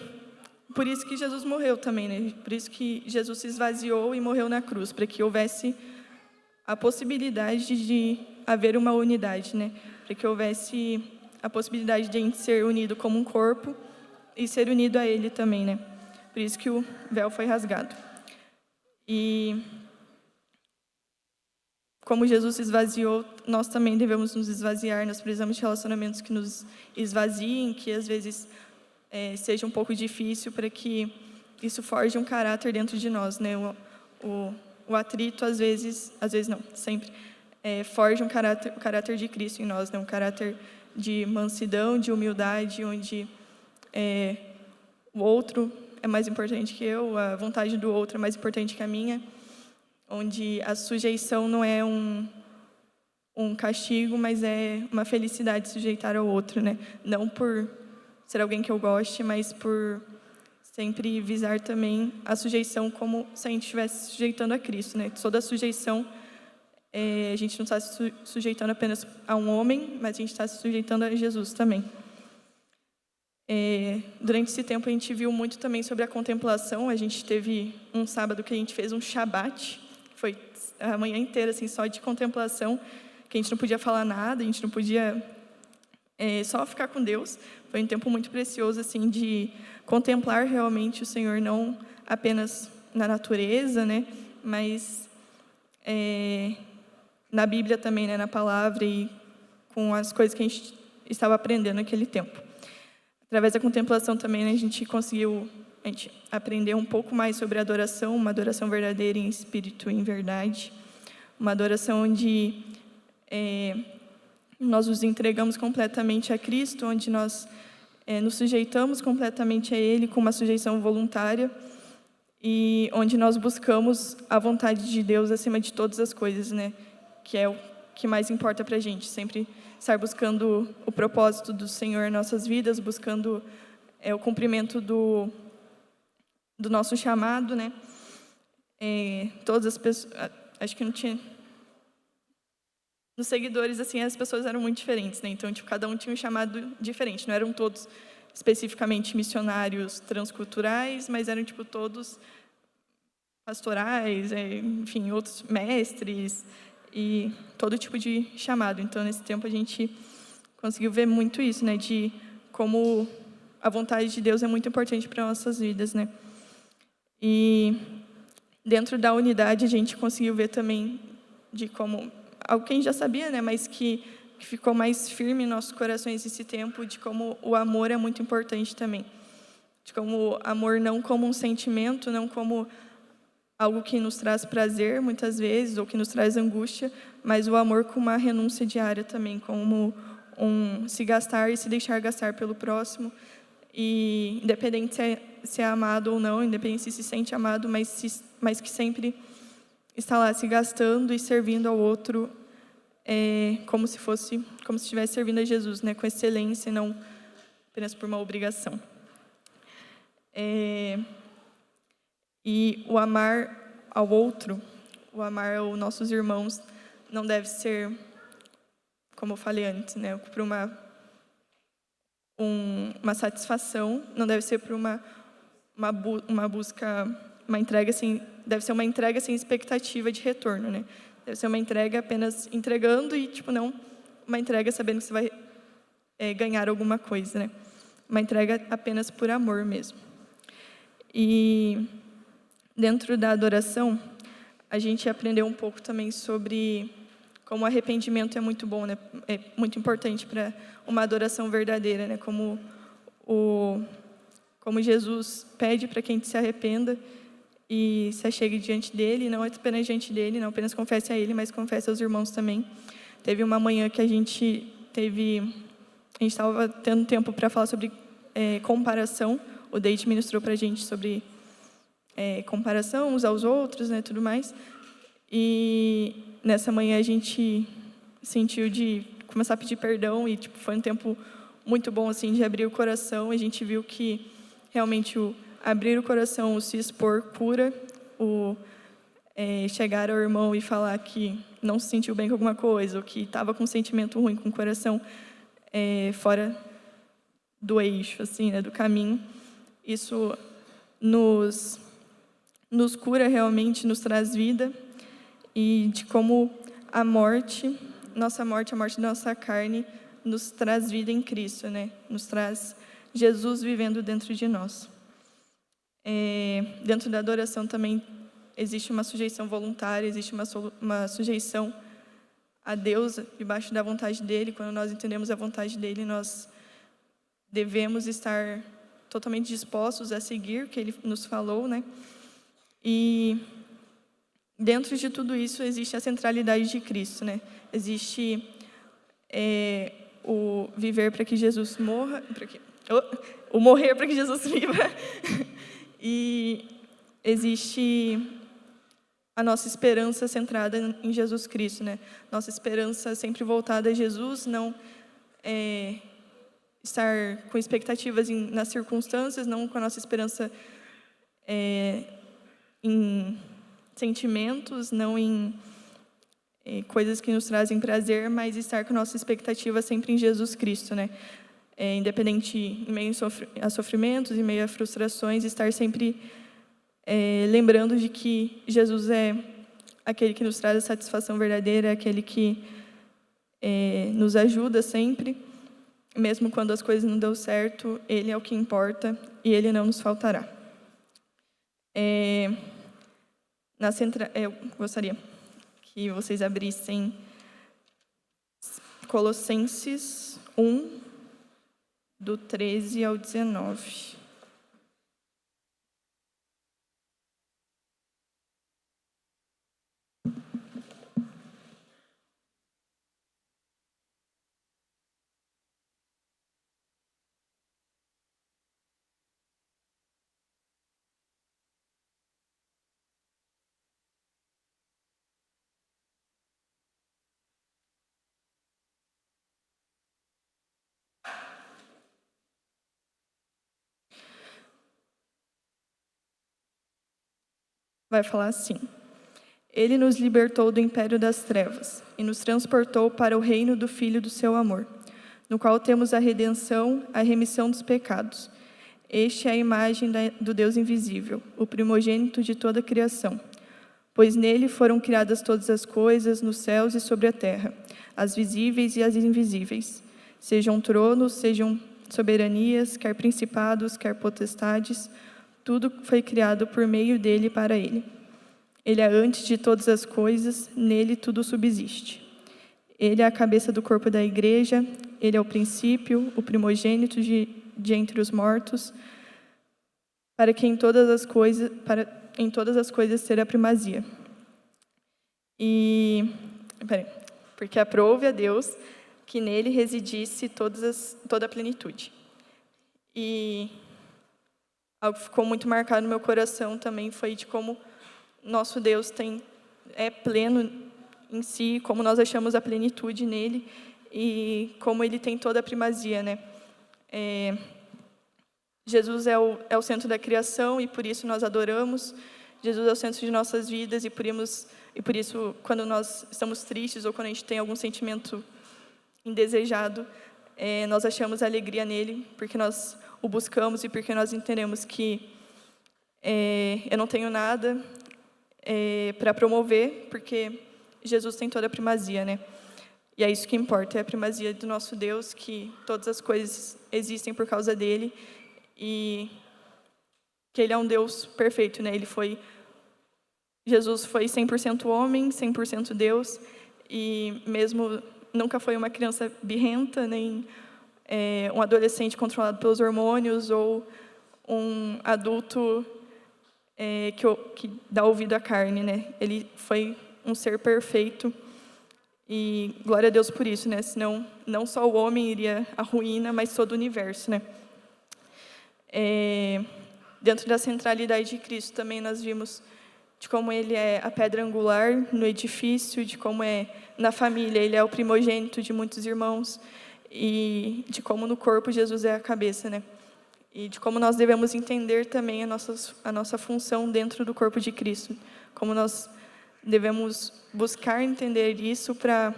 por isso que Jesus morreu também, né? Por isso que Jesus se esvaziou e morreu na cruz, para que houvesse a possibilidade de haver uma unidade, né? Para que houvesse a possibilidade de a gente ser unido como um corpo e ser unido a Ele também, né? Por isso que o véu foi rasgado. E como Jesus se esvaziou, nós também devemos nos esvaziar. Nós precisamos de relacionamentos que nos esvaziem, que às vezes seja um pouco difícil, para que isso forje um caráter dentro de nós, né? O atrito, às vezes não, sempre, forja o caráter de Cristo em nós, né? Um caráter de mansidão, de humildade, onde o outro é mais importante que eu, a vontade do outro é mais importante que a minha, onde a sujeição não é um castigo, mas é uma felicidade de sujeitar ao outro, né? Não por ser alguém que eu goste, mas por sempre visar também a sujeição como se a gente estivesse sujeitando a Cristo, né? Toda a sujeição, a gente não está se sujeitando apenas a um homem, mas a gente está se sujeitando a Jesus também. Durante esse tempo a gente viu muito também sobre a contemplação. A gente teve um sábado que a gente fez um Shabat, foi a manhã inteira assim, só de contemplação, que a gente não podia falar nada, a gente não podia só ficar com Deus. Foi um tempo muito precioso assim, de contemplar realmente o Senhor, não apenas na natureza, né, mas na Bíblia também, né, na palavra e com as coisas que a gente estava aprendendo naquele tempo. Através da contemplação também, né, a gente aprendeu um pouco mais sobre a adoração, uma adoração verdadeira em espírito e em verdade, uma adoração onde nós nos entregamos completamente a Cristo, onde nós nos sujeitamos completamente a Ele com uma sujeição voluntária e onde nós buscamos a vontade de Deus acima de todas as coisas, né? Que é o que mais importa para a gente, sempre estar buscando o propósito do Senhor em nossas vidas, buscando o cumprimento do nosso chamado, né? Todas as pessoas, acho que não tinha... Nos seguidores, assim, as pessoas eram muito diferentes, né? Então, tipo, cada um tinha um chamado diferente. Não eram todos especificamente missionários transculturais, mas eram, tipo, todos pastorais, enfim, outros mestres e todo tipo de chamado. Então, nesse tempo, a gente conseguiu ver muito isso, né? De como a vontade de Deus é muito importante para nossas vidas, né? E dentro da unidade, a gente conseguiu ver também de como... algo que a gente já sabia, né, mas que ficou mais firme em nossos corações esse tempo, de como o amor é muito importante também. De como o amor não como um sentimento, não como algo que nos traz prazer, muitas vezes, ou que nos traz angústia, mas o amor com uma renúncia diária também, como se gastar e se deixar gastar pelo próximo, e independente se é amado ou não, independente se sente amado, mas que sempre está lá se gastando e servindo ao outro como se estivesse servindo a Jesus, né, com excelência, não apenas por uma obrigação. E o amar ao outro, o amar aos nossos irmãos, não deve ser, como eu falei antes, né, por uma satisfação, não deve ser por uma busca, uma entrega assim, deve ser uma entrega sem expectativa de retorno, né? Deve ser uma entrega apenas entregando e, tipo, não uma entrega sabendo que você vai ganhar alguma coisa, né? Uma entrega apenas por amor mesmo. E dentro da adoração, a gente aprendeu um pouco também sobre como o arrependimento é muito bom, né? É muito importante para uma adoração verdadeira, né? Como Jesus pede para que a gente se arrependa e se achegue diante dele, não apenas diante dele, não apenas confesse a ele, mas confesse aos irmãos também. Teve uma manhã que a gente estava tendo tempo para falar sobre comparação. O Deide ministrou para a gente sobre comparação uns aos outros, né, tudo mais. E nessa manhã a gente sentiu de começar a pedir perdão e tipo, foi um tempo muito bom assim de abrir o coração. A gente viu que realmente abrir o coração, o se expor cura, chegar ao irmão e falar que não se sentiu bem com alguma coisa, ou que estava com um sentimento ruim, com o coração fora do eixo, assim, né, do caminho. Isso nos cura realmente, nos traz vida, e de como a morte, a morte da nossa carne, nos traz vida em Cristo, né? Nos traz Jesus vivendo dentro de nós. Dentro da adoração também existe uma sujeição voluntária, existe uma sujeição a Deus, debaixo da vontade dele. Quando nós entendemos a vontade dele, nós devemos estar totalmente dispostos a seguir o que ele nos falou, né? E dentro de tudo isso existe a centralidade de Cristo, né? Existe o viver para que Jesus morra, o morrer para que Jesus viva. E existe a nossa esperança centrada em Jesus Cristo, né? Nossa esperança sempre voltada a Jesus, não estar com expectativas nas circunstâncias, não com a nossa esperança em sentimentos, não em coisas que nos trazem prazer, mas estar com a nossa expectativa sempre em Jesus Cristo, né? Independente, em meio a sofrimentos, em meio a frustrações, estar sempre lembrando de que Jesus é aquele que nos traz a satisfação verdadeira, aquele que nos ajuda sempre, mesmo quando as coisas não dão certo, Ele é o que importa e Ele não nos faltará. Eu gostaria que vocês abrissem Colossenses 1, do 13 ao 19. Vai falar assim: Ele nos libertou do império das trevas e nos transportou para o reino do Filho do seu amor, no qual temos a redenção, a remissão dos pecados. Este é a imagem do Deus invisível, o primogênito de toda a criação. Pois nele foram criadas todas as coisas, nos céus e sobre a terra, as visíveis e as invisíveis. Sejam tronos, sejam soberanias, quer principados, quer potestades, tudo foi criado por meio dele e para ele. Ele é antes de todas as coisas, nele tudo subsiste. Ele é a cabeça do corpo da igreja, ele é o princípio, o primogênito de entre os mortos, para que em todas as coisas ter a primazia. Porque aprove a Deus que nele residisse toda a plenitude. E algo que ficou muito marcado no meu coração também foi de como nosso Deus é pleno em si, como nós achamos a plenitude nele e como ele tem toda a primazia, né? Jesus é o centro da criação e por isso nós adoramos. Jesus é o centro de nossas vidas e por isso quando nós estamos tristes ou quando a gente tem algum sentimento indesejado, nós achamos alegria nele, porque nós o buscamos e porque nós entendemos que eu não tenho nada para promover, porque Jesus tem toda a primazia, né? E é isso que importa, é a primazia do nosso Deus, que todas as coisas existem por causa dele e que ele é um Deus perfeito, né? Jesus foi 100% homem, 100% Deus, e mesmo nunca foi uma criança birrenta, nem um adolescente controlado pelos hormônios ou um adulto que dá ouvido à carne, né? Ele foi um ser perfeito e glória a Deus por isso, né? Senão não só o homem iria à ruína, mas todo o universo, né? Dentro da centralidade de Cristo também nós vimos de como ele é a pedra angular no edifício, de como na família ele é o primogênito de muitos irmãos e de como no corpo Jesus é a cabeça, né? E de como nós devemos entender também a nossa função dentro do corpo de Cristo. Como nós devemos buscar entender isso para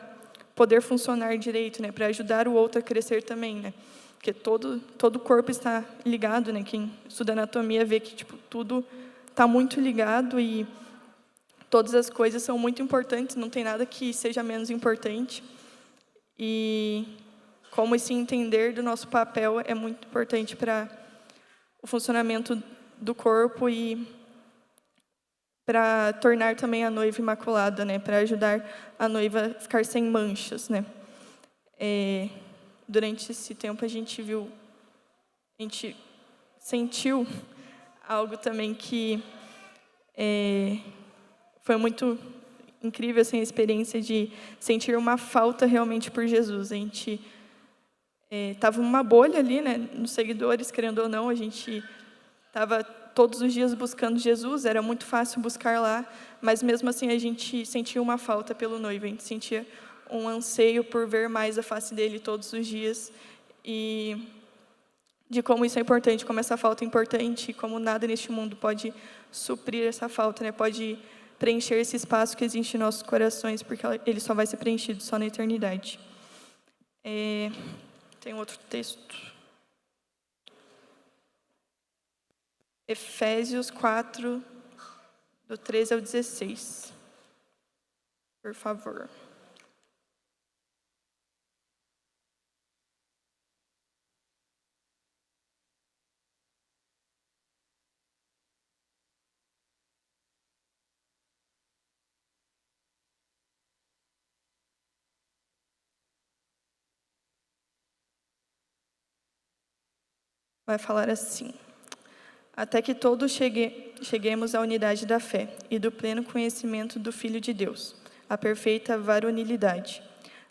poder funcionar direito, né? Para ajudar o outro a crescer também, né? Porque todo o corpo está ligado, né? Quem estuda anatomia vê que tudo está muito ligado e todas as coisas são muito importantes, não tem nada que seja menos importante. E como esse entender do nosso papel é muito importante para o funcionamento do corpo e para tornar também a noiva imaculada, né? Para ajudar a noiva a ficar sem manchas, né? Durante esse tempo a gente sentiu algo também que foi muito incrível, assim, a experiência de sentir uma falta realmente por Jesus. A gente estava numa bolha ali, né? Nos seguidores, querendo ou não, a gente estava todos os dias buscando Jesus, era muito fácil buscar lá, mas mesmo assim a gente sentia uma falta pelo noivo, a gente sentia um anseio por ver mais a face dele todos os dias, e de como isso é importante, como essa falta é importante, e como nada neste mundo pode suprir essa falta, né? Pode preencher esse espaço que existe em nossos corações, porque ele só vai ser preenchido só na eternidade. Tem outro texto. Efésios 4, do 13 ao 16. Por favor. Vai falar assim: até que todos cheguemos à unidade da fé e do pleno conhecimento do Filho de Deus, à perfeita varonilidade,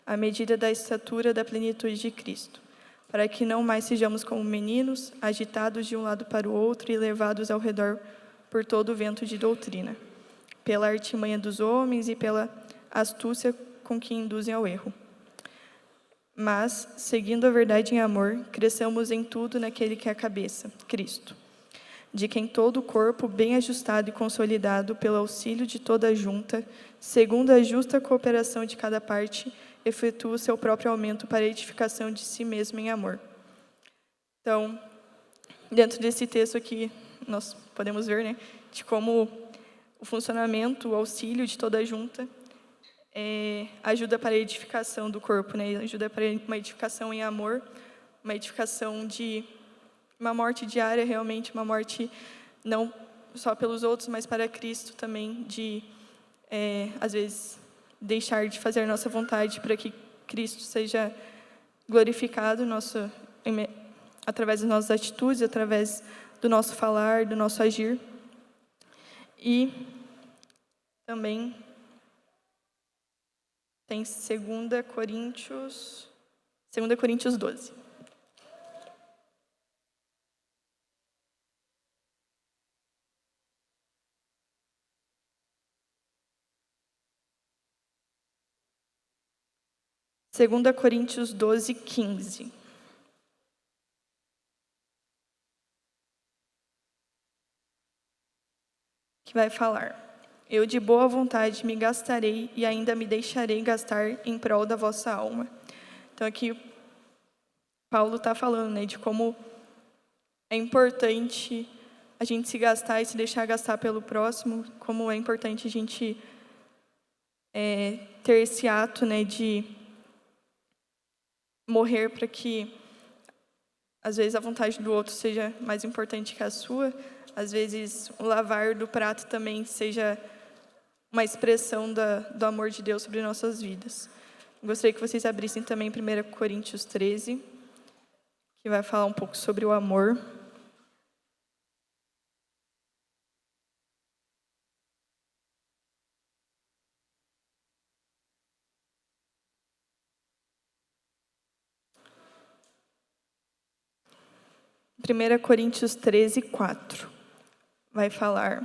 à medida da estatura da plenitude de Cristo, para que não mais sejamos como meninos, agitados de um lado para o outro e levados ao redor por todo o vento de doutrina, pela artimanha dos homens e pela astúcia com que induzem ao erro. Mas, seguindo a verdade em amor, cresçamos em tudo naquele que é a cabeça, Cristo, de quem todo o corpo, bem ajustado e consolidado pelo auxílio de toda a junta, segundo a justa cooperação de cada parte, efetua o seu próprio aumento para a edificação de si mesmo em amor. Então, dentro desse texto aqui, nós podemos ver, né, de como o funcionamento, o auxílio de toda a junta ajuda para a edificação do corpo, né? Ajuda para uma edificação em amor, uma edificação de uma morte diária, realmente uma morte não só pelos outros, mas para Cristo também, de, às vezes, deixar de fazer a nossa vontade para que Cristo seja glorificado através das nossas atitudes, através do nosso falar, do nosso agir. E também tem 2 Coríntios 12. Segunda Coríntios 12, 15. Que vai falar: eu de boa vontade me gastarei e ainda me deixarei gastar em prol da vossa alma. Então aqui Paulo está falando, né, de como é importante a gente se gastar e se deixar gastar pelo próximo, como é importante a gente ter esse ato, né, de morrer para que, às vezes, a vontade do outro seja mais importante que a sua, às vezes o lavar do prato também seja uma expressão do amor de Deus sobre nossas vidas. Gostaria que vocês abrissem também 1 Coríntios 13, que vai falar um pouco sobre o amor. Primeira Coríntios 13, 4. Vai falar: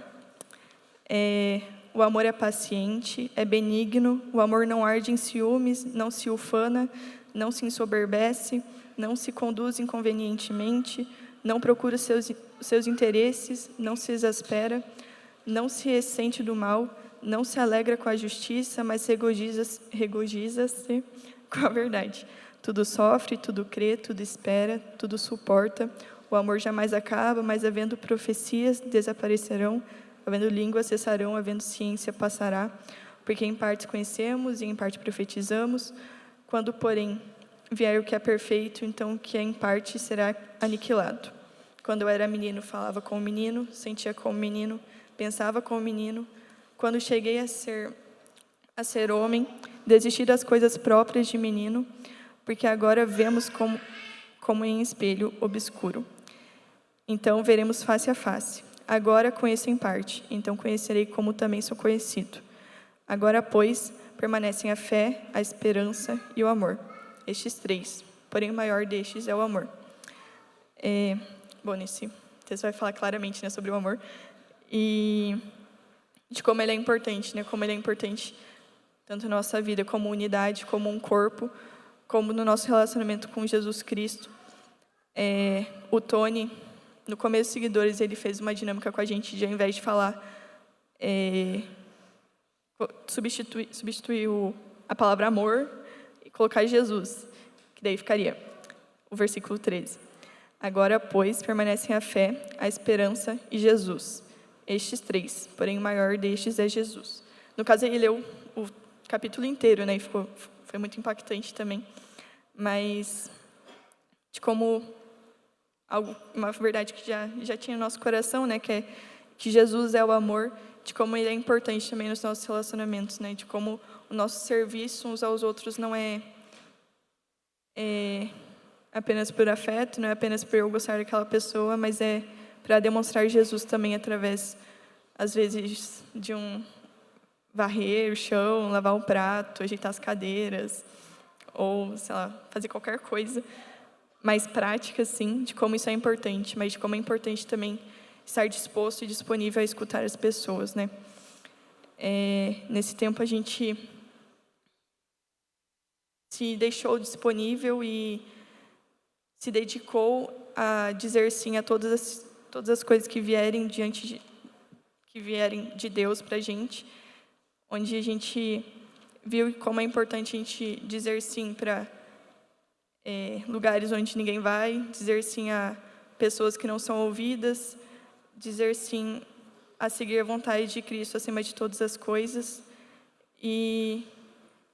o amor é paciente, é benigno, o amor não arde em ciúmes, não se ufana, não se ensoberbece, não se conduz inconvenientemente, não procura seus interesses, não se exaspera, não se ressente do mal, não se alegra com a justiça, mas regozija-se com a verdade. Tudo sofre, tudo crê, tudo espera, tudo suporta. O amor jamais acaba, mas havendo profecias, desaparecerão, havendo línguas, cessarão, havendo ciência, passará. Porque em parte conhecemos e em parte profetizamos. Quando, porém, vier o que é perfeito, então o que é em parte será aniquilado. Quando eu era menino, falava como menino, sentia como menino, pensava como menino, quando cheguei a ser homem, desisti das coisas próprias de menino, porque agora vemos como em espelho obscuro. Então veremos face a face. Agora conheço em parte, então conhecerei como também sou conhecido. Agora, pois, permanecem a fé, a esperança e o amor. Estes 3, porém o maior destes é o amor. Bom, nesse texto vai falar claramente, né, sobre o amor e de como ele é importante, né, como ele é importante tanto na nossa vida como unidade, como um corpo, como no nosso relacionamento com Jesus Cristo. O Tony, no começo dos seguidores, ele fez uma dinâmica com a gente de, ao invés de falar, substituir a palavra amor e colocar Jesus, que daí ficaria o versículo 13. Agora, pois, permanecem a fé, a esperança e Jesus. Estes 3, porém o maior destes é Jesus. No caso, ele leu o capítulo inteiro, né? E foi muito impactante também. Mas de como uma verdade que já tinha no nosso coração, né? Que é que Jesus é o amor, de como ele é importante também nos nossos relacionamentos, né? De como o nosso serviço uns aos outros não é apenas por afeto, não é apenas por eu gostar daquela pessoa, mas é para demonstrar Jesus também através, às vezes, de varrer o chão, lavar o prato, ajeitar as cadeiras, ou, sei lá, fazer qualquer coisa mais prática, assim, de como isso é importante, mas de como é importante também estar disposto e disponível a escutar as pessoas, né? Nesse tempo a gente se deixou disponível e se dedicou a dizer sim a todas as coisas que vierem de Deus para a gente, onde a gente viu como é importante a gente dizer sim para lugares onde ninguém vai, dizer sim a pessoas que não são ouvidas, dizer sim a seguir a vontade de Cristo acima de todas as coisas, e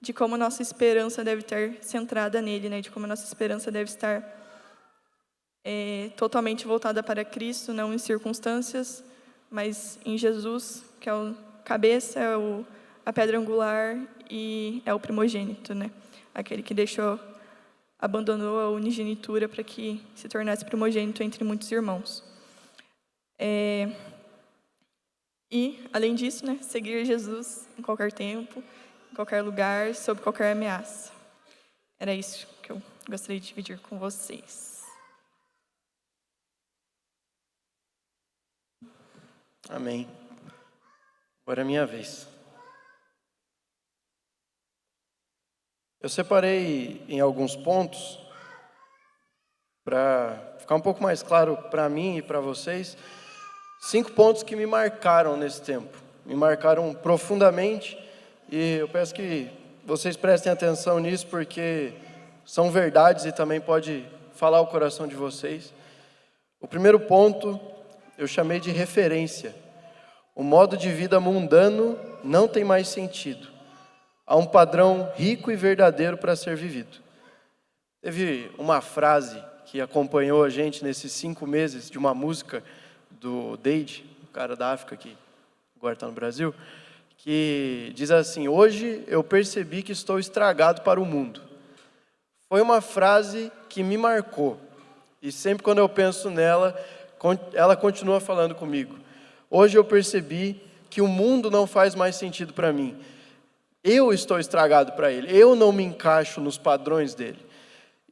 de como nossa esperança deve estar centrada nele, né? De como nossa esperança deve estar totalmente voltada para Cristo, não em circunstâncias, mas em Jesus, que é o cabeça, é a pedra angular e é o primogênito, né? Aquele que abandonou a unigenitura para que se tornasse primogênito entre muitos irmãos. E, além disso, né, seguir Jesus em qualquer tempo, em qualquer lugar, sob qualquer ameaça. Era isso que eu gostaria de dividir com vocês. Amém. Agora é minha vez. Eu separei em alguns pontos, para ficar um pouco mais claro para mim e para vocês, 5 pontos que me marcaram nesse tempo. Me marcaram profundamente e eu peço que vocês prestem atenção nisso porque são verdades e também pode falar o coração de vocês. O primeiro ponto eu chamei de referência. O modo de vida mundano não tem mais sentido. Há um padrão rico e verdadeiro para ser vivido. Teve uma frase que acompanhou a gente nesses 5 meses de uma música do Deide, o cara da África que agora está no Brasil, que diz assim: hoje eu percebi que estou estragado para o mundo. Foi uma frase que me marcou. E sempre quando eu penso nela, ela continua falando comigo. Hoje eu percebi que o mundo não faz mais sentido para mim. Eu estou estragado para ele. Eu não me encaixo nos padrões dele.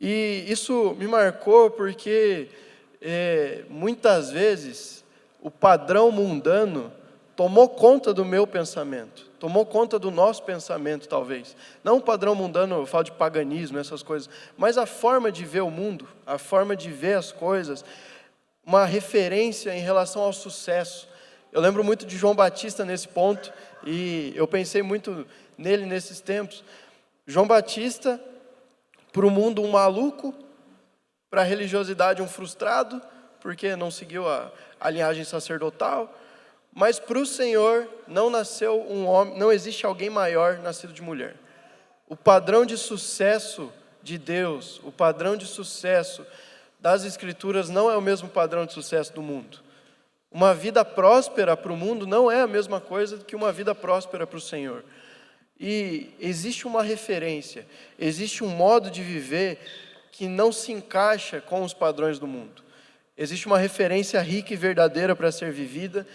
E isso me marcou porque muitas vezes o padrão mundano tomou conta do meu pensamento, tomou conta do nosso pensamento, talvez. Não o padrão mundano, eu falo de paganismo, essas coisas, mas a forma de ver o mundo, a forma de ver as coisas, uma referência em relação ao sucesso. Eu lembro muito de João Batista nesse ponto, e eu pensei muito nele nesses tempos. João Batista, para o mundo um maluco, para a religiosidade um frustrado, porque não seguiu a linhagem sacerdotal, mas para o Senhor não nasceu um homem, não existe alguém maior nascido de mulher. O padrão de sucesso de Deus, o padrão de sucesso das Escrituras não é o mesmo padrão de sucesso do mundo. O Uma vida próspera para o mundo não é a mesma coisa que uma vida próspera para o Senhor. E existe uma referência, existe um modo de viver que não se encaixa com os padrões do mundo. Existe uma referência rica e verdadeira para ser vivida,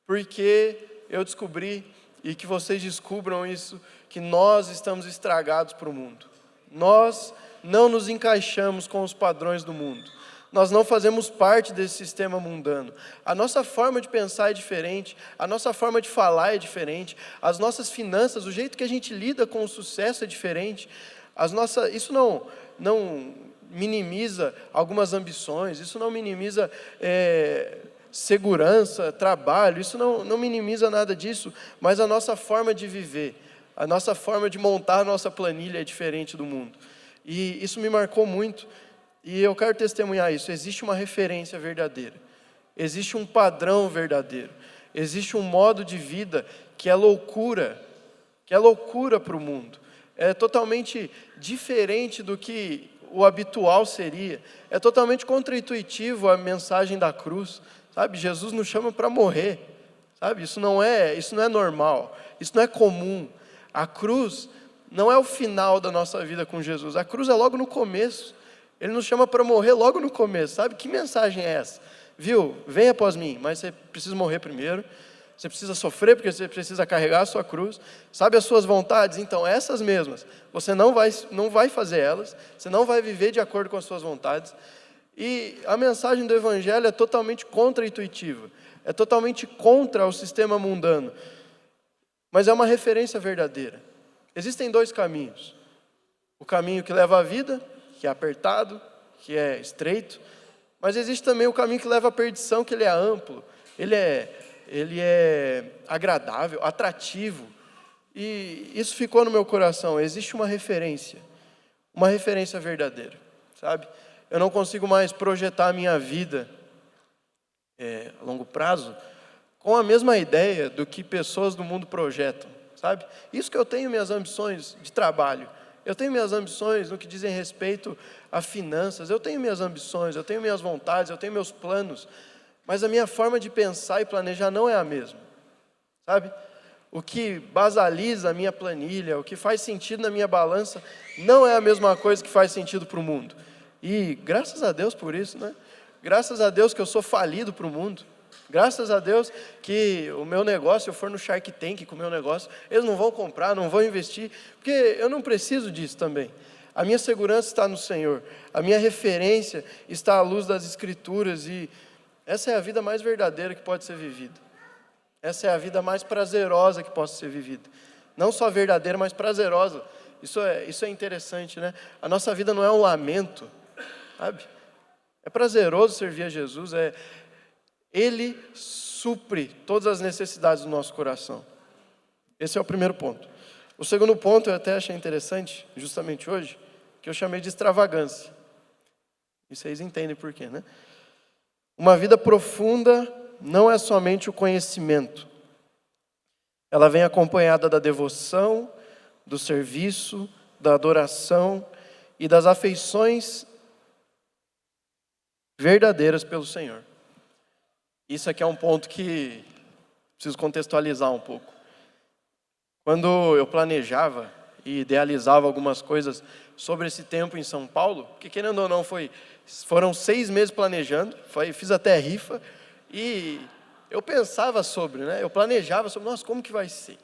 porque eu descobri, e que vocês descubram isso, que nós estamos estragados para o mundo. Nós não nos encaixamos com os padrões do mundo. Nós não fazemos parte desse sistema mundano. A nossa forma de pensar é diferente, a nossa forma de falar é diferente, as nossas finanças, o jeito que a gente lida com o sucesso é diferente. Isso não minimiza algumas ambições, isso não minimiza segurança, trabalho, isso não minimiza nada disso, mas a nossa forma de viver, a nossa forma de montar a nossa planilha é diferente do mundo. E isso me marcou muito. E eu quero testemunhar isso. Existe uma referência verdadeira. Existe um padrão verdadeiro. Existe um modo de vida que é loucura para o mundo. É totalmente diferente do que o habitual seria. É totalmente contraintuitivo a mensagem da cruz. Sabe? Jesus nos chama para morrer. Sabe? Isso não é normal. Isso não é comum. A cruz não é o final da nossa vida com Jesus. A cruz é logo no começo. Ele nos chama para morrer logo no começo, sabe? Que mensagem é essa? Viu? Venha após mim, mas você precisa morrer primeiro, você precisa sofrer porque você precisa carregar a sua cruz, sabe as suas vontades? Então, essas mesmas, você não vai fazer elas, você não vai viver de acordo com as suas vontades, e a mensagem do Evangelho é totalmente contra-intuitiva, é totalmente contra o sistema mundano, mas é uma referência verdadeira. Existem dois caminhos, o caminho que leva à vida, que é apertado, que é estreito, mas existe também o caminho que leva à perdição, que ele é amplo, ele é agradável, atrativo, e isso ficou no meu coração. Existe uma referência verdadeira, sabe? Eu não consigo mais projetar a minha vida a longo prazo com a mesma ideia do que pessoas do mundo projetam, sabe? Isso que eu tenho minhas ambições de trabalho, eu tenho minhas ambições no que dizem respeito a finanças, eu tenho minhas ambições, eu tenho minhas vontades, eu tenho meus planos, mas a minha forma de pensar e planejar não é a mesma, sabe? O que basaliza a minha planilha, o que faz sentido na minha balança, não é a mesma coisa que faz sentido para o mundo. E graças a Deus por isso, né? Graças a Deus que eu sou falido para o mundo. Graças a Deus que o meu negócio, se eu for no Shark Tank com o meu negócio, eles não vão comprar, não vão investir, porque eu não preciso disso também. A minha segurança está no Senhor, a minha referência está à luz das Escrituras, e essa é a vida mais verdadeira que pode ser vivida. Essa é a vida mais prazerosa que pode ser vivida. Não só verdadeira, mas prazerosa. Isso é interessante, né? A nossa vida não é um lamento, sabe? É prazeroso servir a Jesus, Ele supre todas as necessidades do nosso coração. Esse é o primeiro ponto. O segundo ponto eu até achei interessante, justamente hoje, que eu chamei de extravagância. E vocês entendem por quê, né? Uma vida profunda não é somente o conhecimento. Ela vem acompanhada da devoção, do serviço, da adoração e das afeições verdadeiras pelo Senhor. Isso aqui é um ponto que preciso contextualizar um pouco. Quando eu planejava e idealizava algumas coisas sobre esse tempo em São Paulo, que querendo ou não foram 6 meses planejando, fiz até rifa, e eu pensava sobre, né? Eu planejava sobre, nossa, como que vai ser?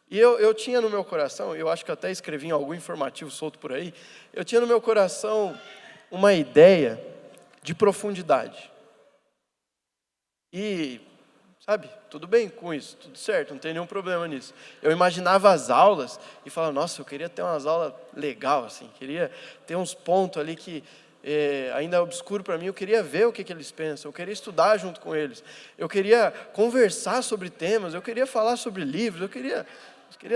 E eu tinha no meu coração, eu acho que até escrevi em algum informativo solto por aí, eu tinha no meu coração uma ideia de profundidade. E, sabe, tudo bem com isso, tudo certo, não tem nenhum problema nisso. Eu imaginava as aulas e falava, nossa, eu queria ter umas aulas legal, assim, queria ter uns pontos ali que ainda é obscuro para mim, eu queria ver o que eles pensam, eu queria estudar junto com eles, eu queria conversar sobre temas, eu queria falar sobre livros, eu queria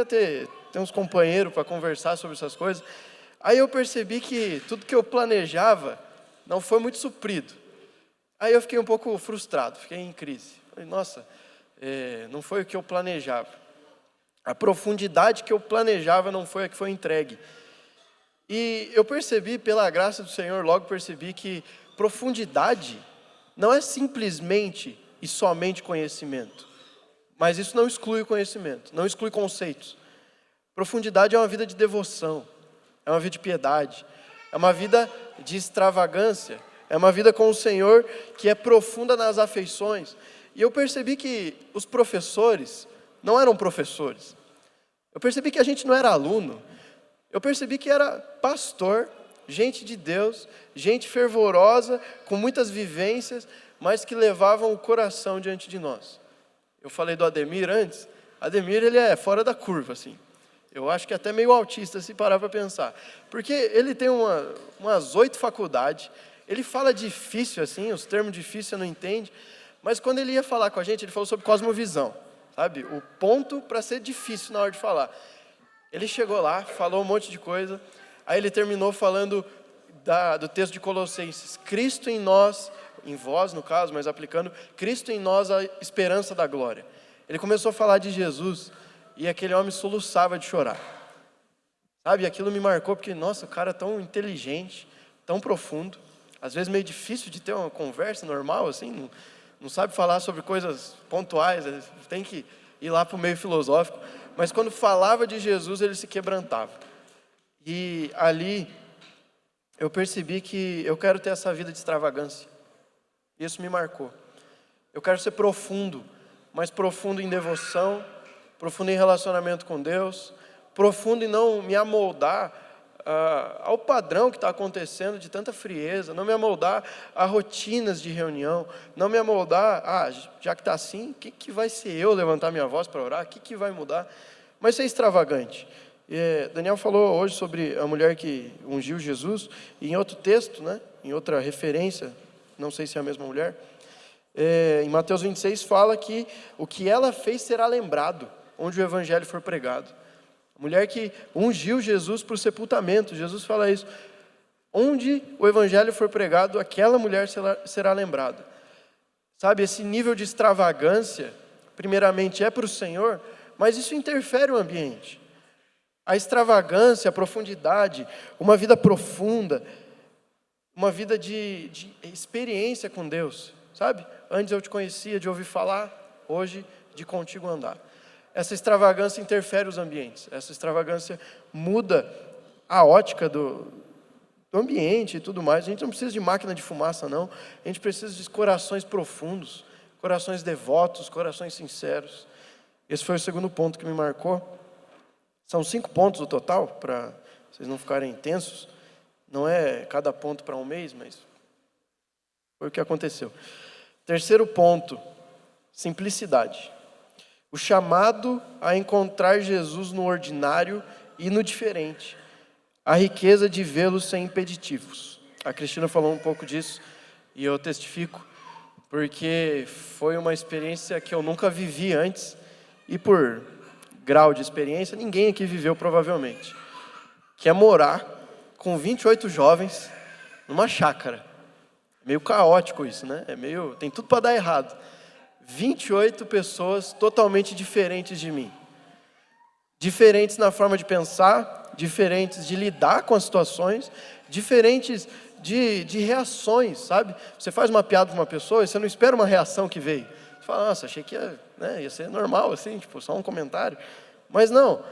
ter uns companheiros para conversar sobre essas coisas. Aí eu percebi que tudo que eu planejava não foi muito suprido. Aí eu fiquei um pouco frustrado, fiquei em crise. Falei, nossa, não foi o que eu planejava. A profundidade que eu planejava não foi a que foi entregue. E eu percebi, pela graça do Senhor, logo percebi que profundidade não é simplesmente e somente conhecimento. Mas isso não exclui o conhecimento, não exclui conceitos. Profundidade é uma vida de devoção, é uma vida de piedade, é uma vida de extravagância, é uma vida com o Senhor que é profunda nas afeições. E eu percebi que os professores não eram professores. Eu percebi que a gente não era aluno. Eu percebi que era pastor, gente de Deus, gente fervorosa, com muitas vivências, mas que levavam o coração diante de nós. Eu falei do Ademir antes. Ademir, ele é fora da curva, assim. Eu acho que é até meio autista, se parar para pensar. Porque ele tem umas 8 faculdades, ele fala difícil, assim, os termos difíceis você não entende, mas quando ele ia falar com a gente, ele falou sobre cosmovisão, sabe? O ponto para ser difícil na hora de falar. Ele chegou lá, falou um monte de coisa, aí ele terminou falando do texto de Colossenses. Cristo em nós, em vós no caso, mas aplicando, Cristo em nós a esperança da glória. Ele começou a falar de Jesus e aquele homem soluçava de chorar. Sabe, aquilo me marcou porque, nossa, o cara é tão inteligente, tão profundo, às vezes meio difícil de ter uma conversa normal, assim, não sabe falar sobre coisas pontuais, tem que ir lá para o meio filosófico, mas quando falava de Jesus, ele se quebrantava. E ali eu percebi que eu quero ter essa vida de extravagância. Isso me marcou. Eu quero ser profundo, mas profundo em devoção, profundo em relacionamento com Deus, profundo em não me amoldar ao padrão que está acontecendo de tanta frieza, não me amoldar a rotinas de reunião, não me amoldar, já que está assim, o que vai ser eu levantar minha voz para orar? O que vai mudar? Mas ser extravagante. Daniel falou hoje sobre a mulher que ungiu Jesus, e em outro texto, né, em outra referência, não sei se é a mesma mulher, em Mateus 26 fala que o que ela fez será lembrado, onde o evangelho for pregado. A mulher que ungiu Jesus para o sepultamento, Jesus fala isso. Onde o evangelho for pregado, aquela mulher será lembrada. Sabe, esse nível de extravagância, primeiramente é para o Senhor, mas isso interfere no ambiente. A extravagância, a profundidade, uma vida profunda, uma vida de experiência com Deus, sabe? Antes eu te conhecia de ouvir falar, hoje de contigo andar. Essa extravagância interfere os ambientes, essa extravagância muda a ótica do ambiente e tudo mais. A gente não precisa de máquina de fumaça, não. A gente precisa de corações profundos, corações devotos, corações sinceros. Esse foi o segundo ponto que me marcou. São 5 pontos no total, para vocês não ficarem tensos. Não é cada ponto para um mês, mas foi o que aconteceu. Terceiro ponto, simplicidade. O chamado a encontrar Jesus no ordinário e no diferente. A riqueza de vê-lo sem impeditivos. A Cristina falou um pouco disso e eu testifico, porque foi uma experiência que eu nunca vivi antes e por grau de experiência, ninguém aqui viveu provavelmente. Que é morar com 28 jovens numa chácara. Meio caótico isso, né? Tem tudo para dar errado. 28 pessoas totalmente diferentes de mim. Diferentes na forma de pensar, diferentes de lidar com as situações, diferentes de reações, sabe? Você faz uma piada com uma pessoa e você não espera uma reação que veio. Você fala, nossa, achei que ia ser normal, assim, tipo, só um comentário. Mas não,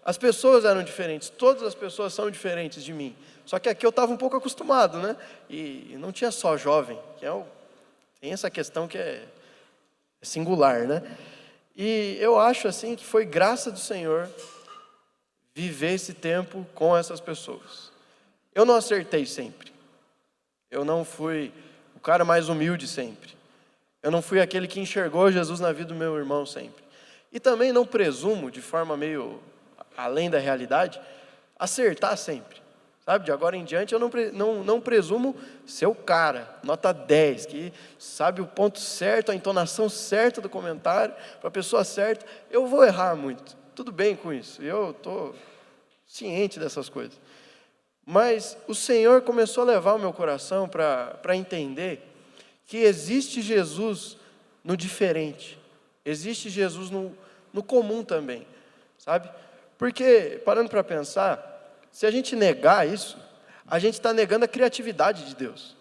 as pessoas eram diferentes, todas as pessoas são diferentes de mim. Só que aqui eu estava um pouco acostumado, né? E não tinha só jovem, tem essa questão que é singular, né? E eu acho assim que foi graça do Senhor viver esse tempo com essas pessoas. Eu não acertei sempre. Eu não fui o cara mais humilde sempre. Eu não fui aquele que enxergou Jesus na vida do meu irmão sempre. E também não presumo, de forma meio além da realidade, acertar sempre. Sabe, de agora em diante eu não presumo ser o cara, nota 10, que sabe o ponto certo, a entonação certa do comentário, para a pessoa certa. Eu vou errar muito, tudo bem com isso, eu estou ciente dessas coisas. Mas o Senhor começou a levar o meu coração para entender que existe Jesus no diferente, existe Jesus no comum também, sabe? Porque, parando para pensar, se a gente negar isso, a gente está negando a criatividade de Deus.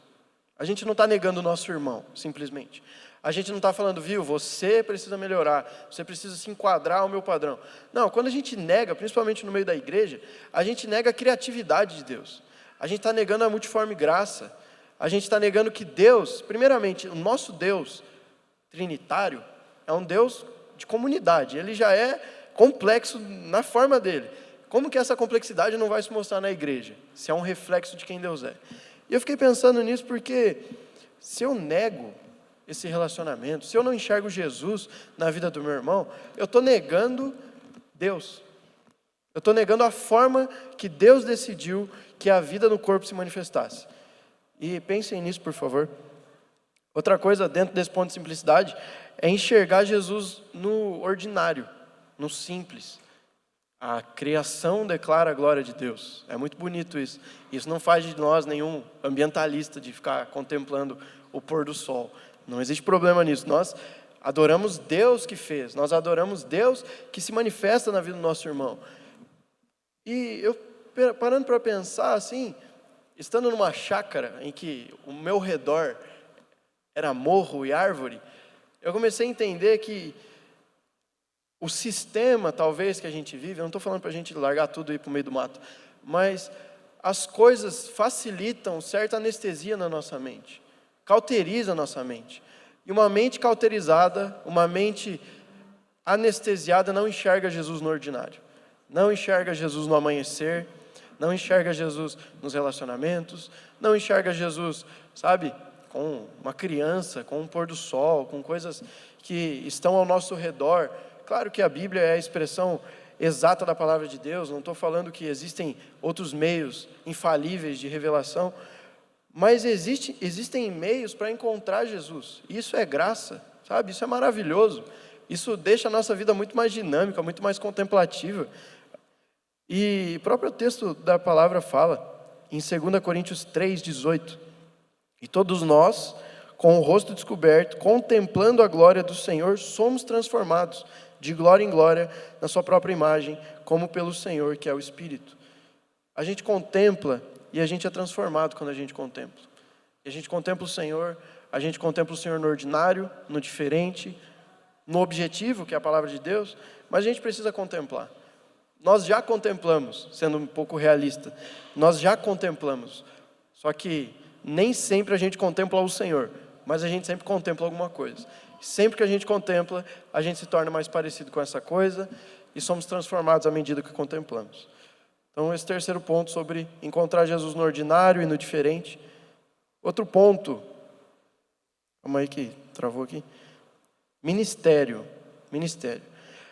A gente não está negando o nosso irmão, simplesmente. A gente não está falando, viu, você precisa melhorar, você precisa se enquadrar ao meu padrão. Não, quando a gente nega, principalmente no meio da igreja, a gente nega a criatividade de Deus. A gente está negando a multiforme graça. A gente está negando que Deus, primeiramente, o nosso Deus trinitário, é um Deus de comunidade. Ele já é complexo na forma dele. Como que essa complexidade não vai se mostrar na igreja? Se é um reflexo de quem Deus é. E eu fiquei pensando nisso porque se eu nego esse relacionamento, se eu não enxergo Jesus na vida do meu irmão, eu estou negando Deus. Eu estou negando a forma que Deus decidiu que a vida no corpo se manifestasse. E pensem nisso, por favor. Outra coisa, dentro desse ponto de simplicidade, é enxergar Jesus no ordinário, no simples. A criação declara a glória de Deus. É muito bonito isso. Isso não faz de nós nenhum ambientalista de ficar contemplando o pôr do sol. Não existe problema nisso. Nós adoramos Deus que fez. Nós adoramos Deus que se manifesta na vida do nosso irmão. E eu, parando para pensar assim, estando numa chácara em que o meu redor era morro e árvore, eu comecei a entender que o sistema, talvez, que a gente vive, eu não estou falando para a gente largar tudo e ir para o meio do mato, mas as coisas facilitam certa anestesia na nossa mente, cauteriza a nossa mente. E uma mente cauterizada, uma mente anestesiada não enxerga Jesus no ordinário, não enxerga Jesus no amanhecer, não enxerga Jesus nos relacionamentos, não enxerga Jesus, sabe, com uma criança, com um pôr do sol, com coisas que estão ao nosso redor. Claro que a Bíblia é a expressão exata da palavra de Deus, não estou falando que existem outros meios infalíveis de revelação, mas existem meios para encontrar Jesus. Isso é graça, sabe? Isso é maravilhoso. Isso deixa a nossa vida muito mais dinâmica, muito mais contemplativa. E o próprio texto da palavra fala, em 2 Coríntios 3:18, e todos nós, com o rosto descoberto, contemplando a glória do Senhor, somos transformados de glória em glória na sua própria imagem, como pelo Senhor, que é o Espírito. A gente contempla e a gente é transformado quando a gente contempla. E a gente contempla o Senhor, a gente contempla o Senhor no ordinário, no diferente, no objetivo, que é a palavra de Deus, mas a gente precisa contemplar. Nós já contemplamos, sendo um pouco realista, nós já contemplamos, só que nem sempre a gente contempla o Senhor, mas a gente sempre contempla alguma coisa. Sempre que a gente contempla, a gente se torna mais parecido com essa coisa e somos transformados à medida que contemplamos. Então, esse terceiro ponto sobre encontrar Jesus no ordinário e no diferente. Outro ponto, calma aí que travou aqui. Ministério.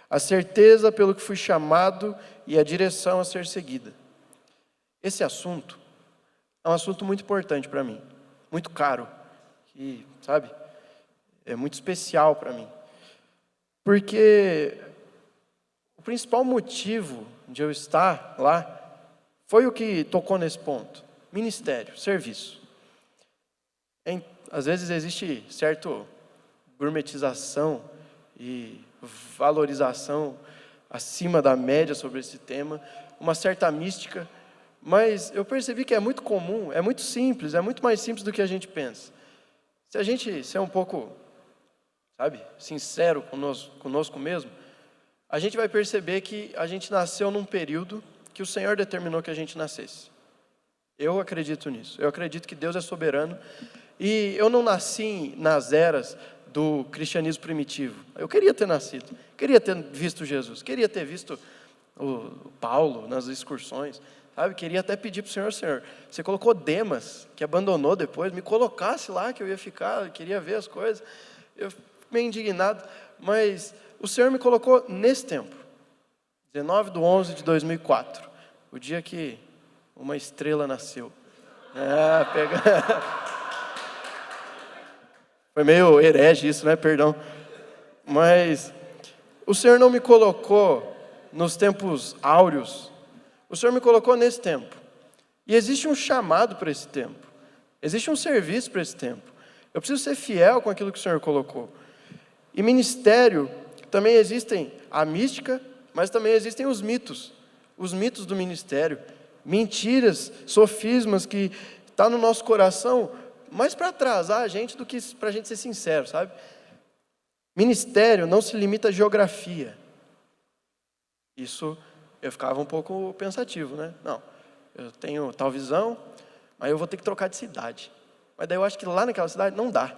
A certeza pelo que fui chamado e a direção a ser seguida. Esse assunto é um assunto muito importante para mim, muito caro, que, sabe, é muito especial para mim. Porque o principal motivo de eu estar lá foi o que tocou nesse ponto. Ministério, serviço. Às vezes existe certa gourmetização e valorização acima da média sobre esse tema, uma certa mística, mas eu percebi que é muito comum, é muito simples, é muito mais simples do que a gente pensa. Se a gente ser um pouco, sabe, sincero conosco mesmo, a gente vai perceber que a gente nasceu num período que o Senhor determinou que a gente nascesse. Eu acredito nisso. Eu acredito que Deus é soberano. E eu não nasci nas eras do cristianismo primitivo. Eu queria ter nascido. Queria ter visto Jesus. Queria ter visto o Paulo nas excursões. Sabe? Queria até pedir para o Senhor, você colocou Demas, que abandonou depois, me colocasse lá que eu ia ficar, eu queria ver as coisas. Eu fiquei meio indignado, mas o Senhor me colocou nesse tempo. 19/11/2004, o dia que uma estrela nasceu. Foi meio herege isso, né? Perdão. Mas o Senhor não me colocou nos tempos áureos. O Senhor me colocou nesse tempo. E existe um chamado para esse tempo. Existe um serviço para esse tempo. Eu preciso ser fiel com aquilo que o Senhor colocou. E ministério, também existem a mística, mas também existem os mitos do ministério, mentiras, sofismas que estão no nosso coração, mais para atrasar a gente do que para a gente ser sincero, sabe? Ministério não se limita à geografia. Isso eu ficava um pouco pensativo, né? Não, eu tenho tal visão, mas eu vou ter que trocar de cidade. Mas daí eu acho que lá naquela cidade não dá,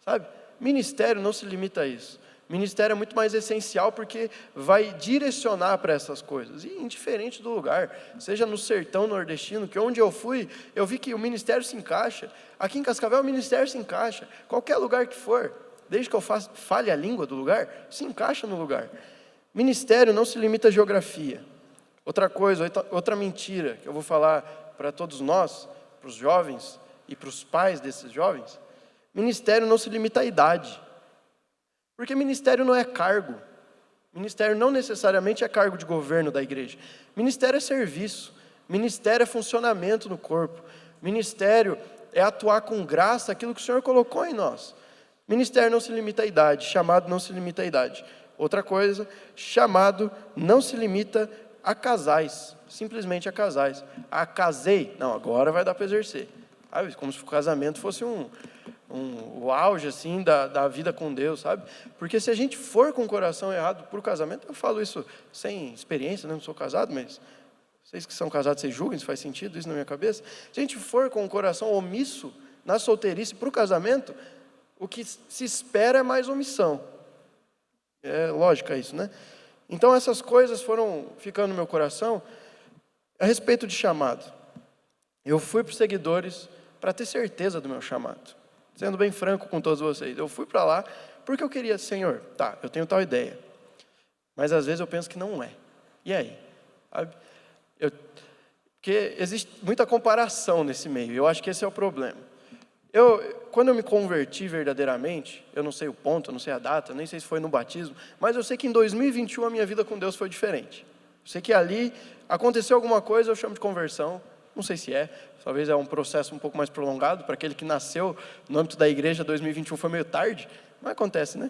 sabe? Ministério não se limita a isso. Ministério é muito mais essencial porque vai direcionar para essas coisas. E indiferente do lugar, seja no sertão nordestino, que onde eu fui, eu vi que o ministério se encaixa. Aqui em Cascavel o ministério se encaixa. Qualquer lugar que for, desde que eu fale a língua do lugar, se encaixa no lugar. Ministério não se limita à geografia. Outra coisa, outra mentira que eu vou falar para todos nós, para os jovens e para os pais desses jovens, ministério não se limita à idade. Porque ministério não é cargo. Ministério não necessariamente é cargo de governo da igreja. Ministério é serviço. Ministério é funcionamento no corpo. Ministério é atuar com graça aquilo que o Senhor colocou em nós. Ministério não se limita à idade. Chamado não se limita à idade. Outra coisa, chamado não se limita a casais. Simplesmente a casais. Ah, casei. Não, agora vai dar para exercer. Sabe? Como se o casamento fosse o auge assim da vida com Deus, sabe? Porque se a gente for com o coração errado para o casamento, eu falo isso sem experiência, né? Não sou casado, mas vocês que são casados, vocês julguem se faz sentido isso na minha cabeça. Se a gente for com o coração omisso na solteirice para o casamento, o que se espera é mais omissão. É lógico isso, né? Então essas coisas foram ficando no meu coração a respeito de chamado. Eu fui para os seguidores para ter certeza do meu chamado. Sendo bem franco com todos vocês, eu fui para lá porque eu queria, Senhor, tá, eu tenho tal ideia, mas às vezes eu penso que não é. E aí? Sabe? Porque existe muita comparação nesse meio, eu acho que esse é o problema. Quando eu me converti verdadeiramente, eu não sei o ponto, eu não sei a data, nem sei se foi no batismo, mas eu sei que em 2021 a minha vida com Deus foi diferente. Eu sei que ali aconteceu alguma coisa, eu chamo de conversão, não sei se é, talvez é um processo um pouco mais prolongado, para aquele que nasceu no âmbito da igreja, 2021 foi meio tarde, mas acontece, né?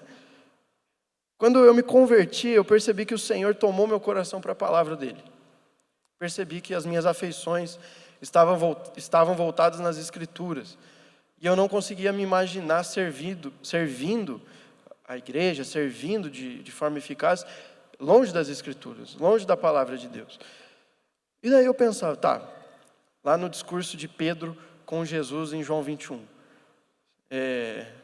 Quando eu me converti, eu percebi que o Senhor tomou meu coração para a palavra dEle. Percebi que as minhas afeições estavam voltadas nas Escrituras, e eu não conseguia me imaginar servindo a igreja, servindo de forma eficaz, longe das Escrituras, longe da palavra de Deus. E daí eu pensava, tá, lá no discurso de Pedro com Jesus em João 21.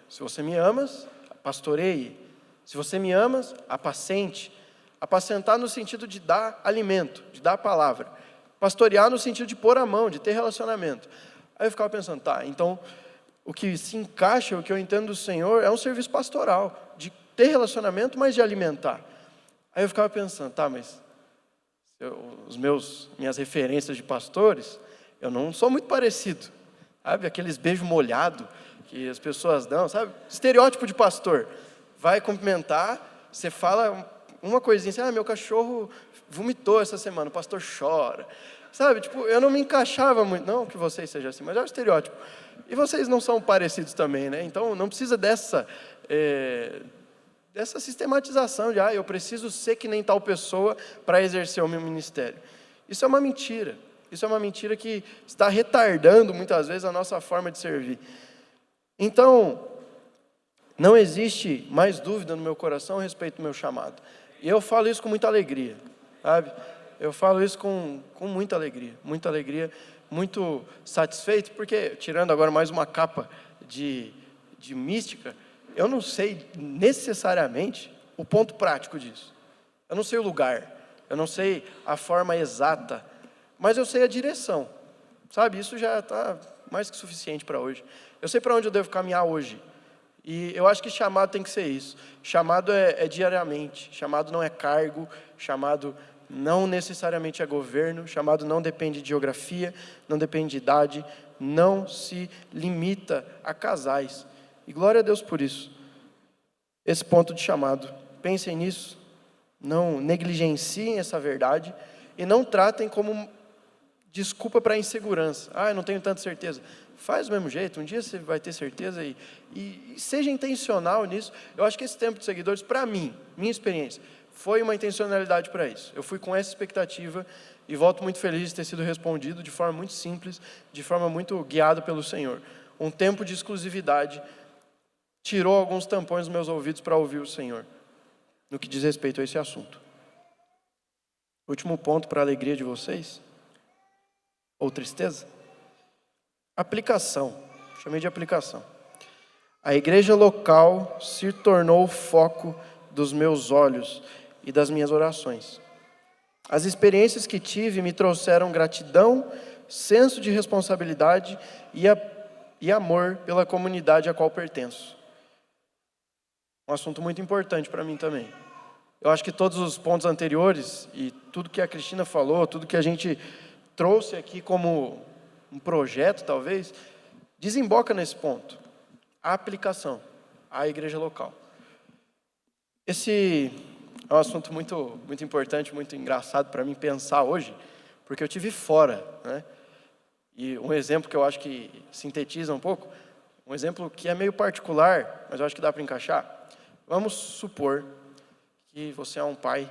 Se você me amas, pastoreie. Se você me amas, apacente. Apacentar no sentido de dar alimento, de dar a palavra. Pastorear no sentido de pôr a mão, de ter relacionamento. Aí eu ficava pensando, tá, então o que se encaixa, o que eu entendo do Senhor é um serviço pastoral, de ter relacionamento, mas de alimentar. Aí eu ficava pensando, tá, mas minhas referências de pastores, eu não sou muito parecido, sabe? Aqueles beijos molhados que as pessoas dão, sabe? Estereótipo de pastor. Vai cumprimentar, você fala uma coisinha assim, meu cachorro vomitou essa semana, o pastor chora. Sabe, tipo, eu não me encaixava muito, não que vocês sejam assim, mas é o estereótipo. E vocês não são parecidos também, né? Então não precisa dessa sistematização de, eu preciso ser que nem tal pessoa para exercer o meu ministério. Isso é uma mentira. Isso é uma mentira que está retardando muitas vezes a nossa forma de servir. Então, não existe mais dúvida no meu coração a respeito do meu chamado. E eu falo isso com muita alegria, sabe? Eu falo isso com muita alegria, muito satisfeito, porque, tirando agora mais uma capa de mística, eu não sei necessariamente o ponto prático disso. Eu não sei o lugar, eu não sei a forma exata, mas eu sei a direção, sabe? Isso já está mais que suficiente para hoje. Eu sei para onde eu devo caminhar hoje. E eu acho que chamado tem que ser isso. Chamado é diariamente. Chamado não é cargo. Chamado não necessariamente é governo. Chamado não depende de geografia, não depende de idade, não se limita a casais. E glória a Deus por isso. Esse ponto de chamado. Pensem nisso. Não negligenciem essa verdade e não tratem como desculpa para a insegurança. Eu não tenho tanta certeza. Faz do mesmo jeito, um dia você vai ter certeza e seja intencional nisso. Eu acho que esse tempo de seguidores, para mim, minha experiência, foi uma intencionalidade para isso. Eu fui com essa expectativa e volto muito feliz de ter sido respondido de forma muito simples, de forma muito guiada pelo Senhor. Um tempo de exclusividade, tirou alguns tampões dos meus ouvidos para ouvir o Senhor, no que diz respeito a esse assunto. Último ponto para a alegria de vocês, ou tristeza, aplicação, chamei de aplicação. A igreja local se tornou o foco dos meus olhos e das minhas orações. As experiências que tive me trouxeram gratidão, senso de responsabilidade e amor pela comunidade a qual pertenço. Um assunto muito importante para mim também. Eu acho que todos os pontos anteriores e tudo que a Cristina falou, tudo que a gente trouxe aqui como um projeto, talvez, desemboca nesse ponto. A aplicação à igreja local. Esse é um assunto muito, muito importante, muito engraçado para mim pensar hoje, porque eu tive fora, né? E um exemplo que eu acho que sintetiza um pouco, um exemplo que é meio particular, mas eu acho que dá para encaixar. Vamos supor que você é um pai,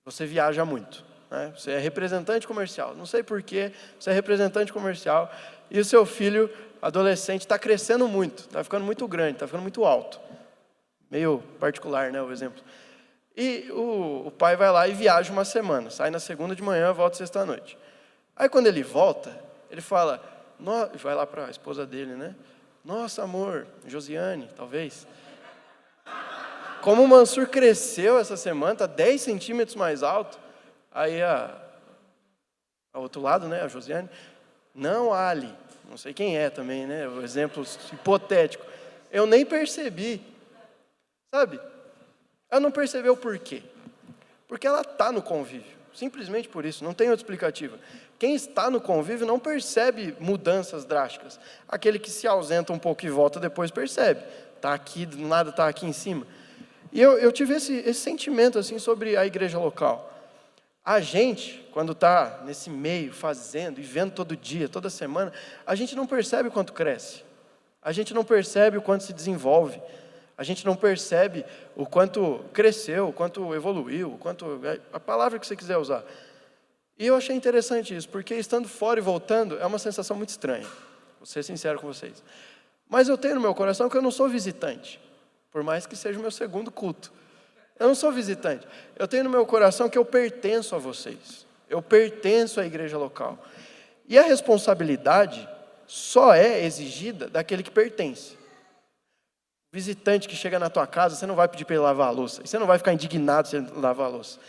você viaja muito, né? Você é representante comercial, não sei porquê, você é representante comercial e o seu filho adolescente está crescendo muito, está ficando muito grande, está ficando muito alto. Meio particular, né, o exemplo. E o pai vai lá e viaja uma semana, sai na segunda de manhã, volta sexta à noite. Aí quando ele volta, ele fala, vai lá para a esposa dele, né? Nossa, amor, Josiane, talvez. Como o Mansur cresceu essa semana, está 10 centímetros mais alto. Aí ao outro lado, né, a Josiane, não, Ali, não sei quem é também, né, o exemplo hipotético. Eu nem percebi, sabe? Ela não percebeu por quê? Porque ela está no convívio, simplesmente por isso, não tem outra explicativa. Quem está no convívio não percebe mudanças drásticas. Aquele que se ausenta um pouco e volta depois percebe. Está aqui, do nada está aqui em cima. E eu tive esse sentimento assim sobre a igreja local. A gente, quando está nesse meio, fazendo e vendo todo dia, toda semana, a gente não percebe o quanto cresce. A gente não percebe o quanto se desenvolve. A gente não percebe o quanto cresceu, o quanto evoluiu, o quanto, a palavra que você quiser usar. E eu achei interessante isso, porque estando fora e voltando é uma sensação muito estranha. Vou ser sincero com vocês. Mas eu tenho no meu coração que eu não sou visitante, por mais que seja o meu segundo culto. Eu não sou visitante. Eu tenho no meu coração que eu pertenço a vocês. Eu pertenço à igreja local. E a responsabilidade só é exigida daquele que pertence. Visitante que chega na tua casa, você não vai pedir para ele lavar a louça. E você não vai ficar indignado se ele lavar a louça.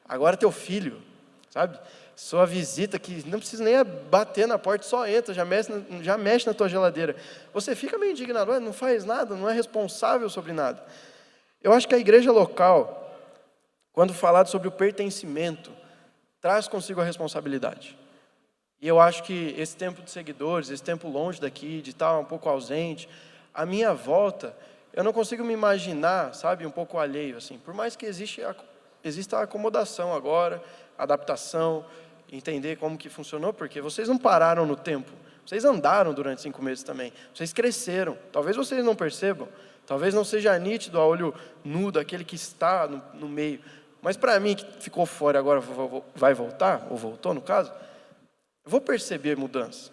Agora teu filho, sabe? Sua visita que não precisa nem bater na porta, só entra, já mexe na tua geladeira. Você fica meio indignado, não faz nada, não é responsável sobre nada. Eu acho que a igreja local, quando falado sobre o pertencimento, traz consigo a responsabilidade. E eu acho que esse tempo de seguidores, esse tempo longe daqui, de estar um pouco ausente, a minha volta, eu não consigo me imaginar, sabe, um pouco alheio, assim. Por mais que exista a acomodação agora, adaptação, entender como que funcionou, porque vocês não pararam no tempo, vocês andaram durante 5 meses também, vocês cresceram, talvez vocês não percebam, talvez não seja nítido a olho nu daquele que está no meio, mas para mim que ficou fora agora vai voltar, ou voltou no caso, eu vou perceber mudança,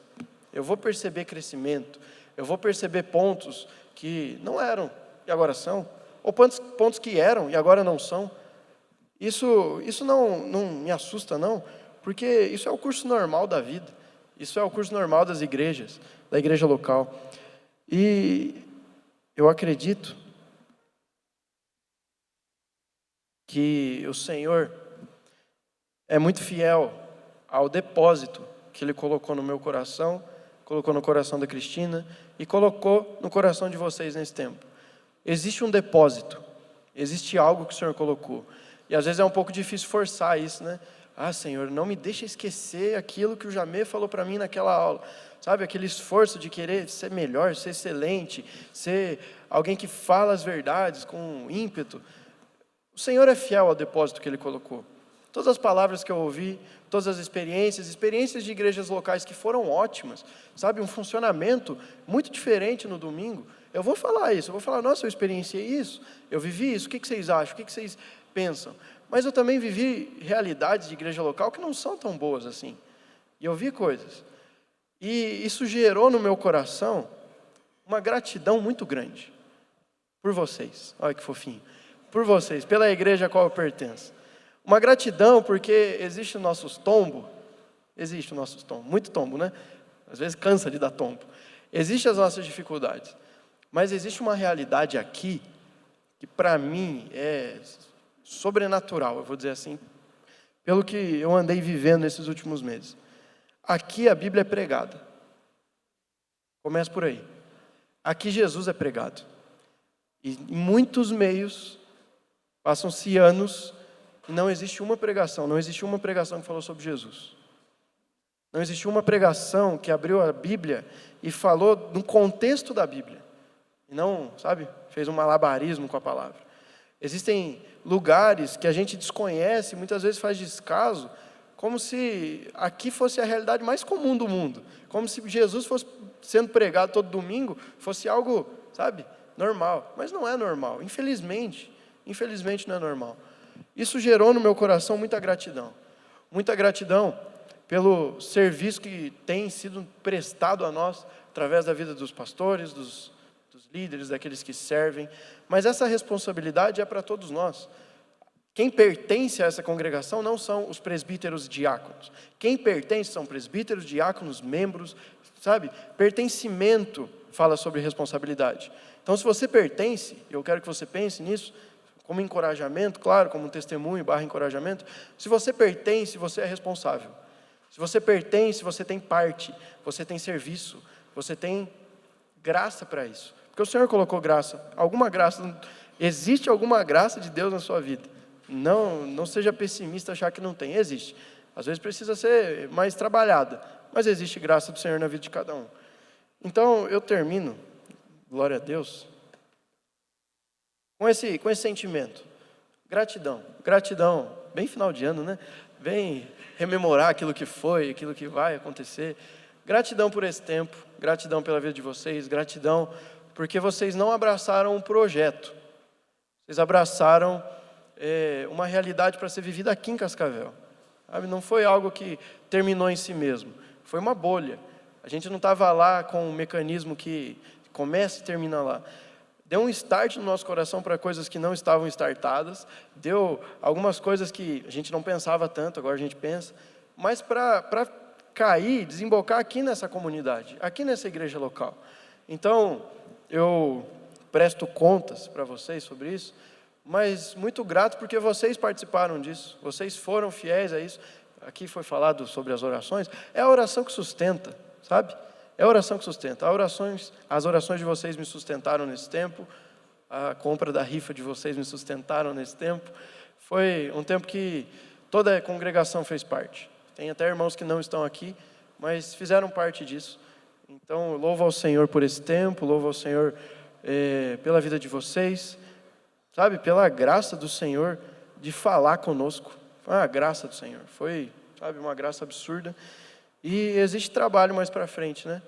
eu vou perceber crescimento, eu vou perceber pontos que não eram e agora são, ou pontos que eram e agora não são. Isso não me assusta não, porque isso é o curso normal da vida, isso é o curso normal das igrejas, da igreja local. E eu acredito que o Senhor é muito fiel ao depósito que Ele colocou no meu coração, colocou no coração da Cristina e colocou no coração de vocês nesse tempo. Existe um depósito, existe algo que o Senhor colocou. E às vezes é um pouco difícil forçar isso, né? Ah, Senhor, não me deixa esquecer aquilo que o Jamê falou para mim naquela aula. Sabe, aquele esforço de querer ser melhor, ser excelente, ser alguém que fala as verdades com ímpeto. O Senhor é fiel ao depósito que Ele colocou. Todas as palavras que eu ouvi, todas as experiências de igrejas locais que foram ótimas, sabe, um funcionamento muito diferente no domingo. Eu vou falar isso, eu vou falar, nossa, eu experienciei isso, eu vivi isso, o que vocês acham, o que vocês pensam? Mas eu também vivi realidades de igreja local que não são tão boas assim. E eu vi coisas. E isso gerou no meu coração uma gratidão muito grande. por vocês. Olha que fofinho. Por vocês, pela igreja a qual eu pertenço. Uma gratidão porque existe o nosso tombo. Existe o nosso tombo. Muito tombo, né? Às vezes cansa de dar tombo. Existem as nossas dificuldades. Mas existe uma realidade aqui que para mim é sobrenatural, eu vou dizer assim, pelo que eu andei vivendo nesses últimos meses. Aqui a Bíblia é pregada. Começa por aí. Aqui Jesus é pregado. E em muitos meios, passam-se anos, e não existe uma pregação, não existe uma pregação que falou sobre Jesus. Não existe uma pregação que abriu a Bíblia e falou no contexto da Bíblia. E não, sabe, fez um malabarismo com a palavra. Existem lugares que a gente desconhece, muitas vezes faz descaso, como se aqui fosse a realidade mais comum do mundo. Como se Jesus fosse sendo pregado todo domingo, fosse algo, sabe, normal. Mas não é normal, infelizmente não é normal. Isso gerou no meu coração muita gratidão pelo serviço que tem sido prestado a nós, através da vida dos pastores, dos líderes, daqueles que servem, mas essa responsabilidade é para todos nós. Quem pertence a essa congregação não são os presbíteros e diáconos. Quem pertence são presbíteros, diáconos, membros, sabe? Pertencimento fala sobre responsabilidade. Então, se você pertence, eu quero que você pense nisso, como encorajamento, claro, como um testemunho / encorajamento. Se você pertence, você é responsável. Se você pertence, você tem parte, você tem serviço, você tem graça para isso. Porque o Senhor colocou graça, existe alguma graça de Deus na sua vida. Não seja pessimista achar que não tem, existe. Às vezes precisa ser mais trabalhada, mas existe graça do Senhor na vida de cada um. Então eu termino, glória a Deus, com esse sentimento. Gratidão, bem final de ano, né? Bem rememorar aquilo que foi, aquilo que vai acontecer. Gratidão por esse tempo, gratidão pela vida de vocês, gratidão porque vocês não abraçaram um projeto, vocês abraçaram uma realidade para ser vivida aqui em Cascavel. Sabe? Não foi algo que terminou em si mesmo, foi uma bolha. A gente não estava lá com um mecanismo que começa e termina lá. Deu um start no nosso coração para coisas que não estavam startadas, deu algumas coisas que a gente não pensava tanto, agora a gente pensa, mas para cair, desembocar aqui nessa comunidade, aqui nessa igreja local. Então, eu presto contas para vocês sobre isso, mas muito grato porque vocês participaram disso, vocês foram fiéis a isso. Aqui foi falado sobre as orações, é a oração que sustenta, sabe? É a oração que sustenta. As orações de vocês me sustentaram nesse tempo, a compra da rifa de vocês me sustentaram nesse tempo. Foi um tempo que toda a congregação fez parte. Tem até irmãos que não estão aqui, mas fizeram parte disso. Então, louvo ao Senhor por esse tempo, louvo ao Senhor pela vida de vocês, sabe, pela graça do Senhor de falar conosco. Foi a graça do Senhor, foi, sabe, uma graça absurda. E existe trabalho mais para frente, né?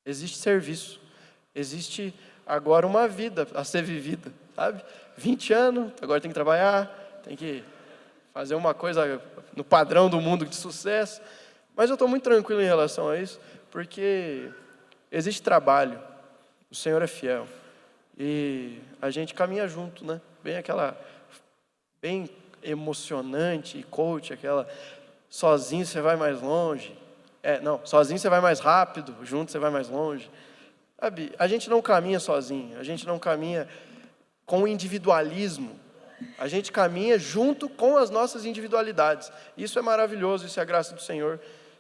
Existe serviço, existe agora uma vida a ser vivida, sabe? 20 anos, agora tem que trabalhar, tem que fazer uma coisa no padrão do mundo de sucesso. Mas eu estou muito tranquilo em relação a isso, porque existe trabalho, o Senhor é fiel. E a gente caminha junto, né? Bem emocionante e coach, aquela... Sozinho você vai mais longe. Sozinho você vai mais rápido, junto você vai mais longe. Sabe, a gente não caminha sozinho, a gente não caminha com individualismo. A gente caminha junto com as nossas individualidades. Isso é maravilhoso, isso é a graça do Senhor.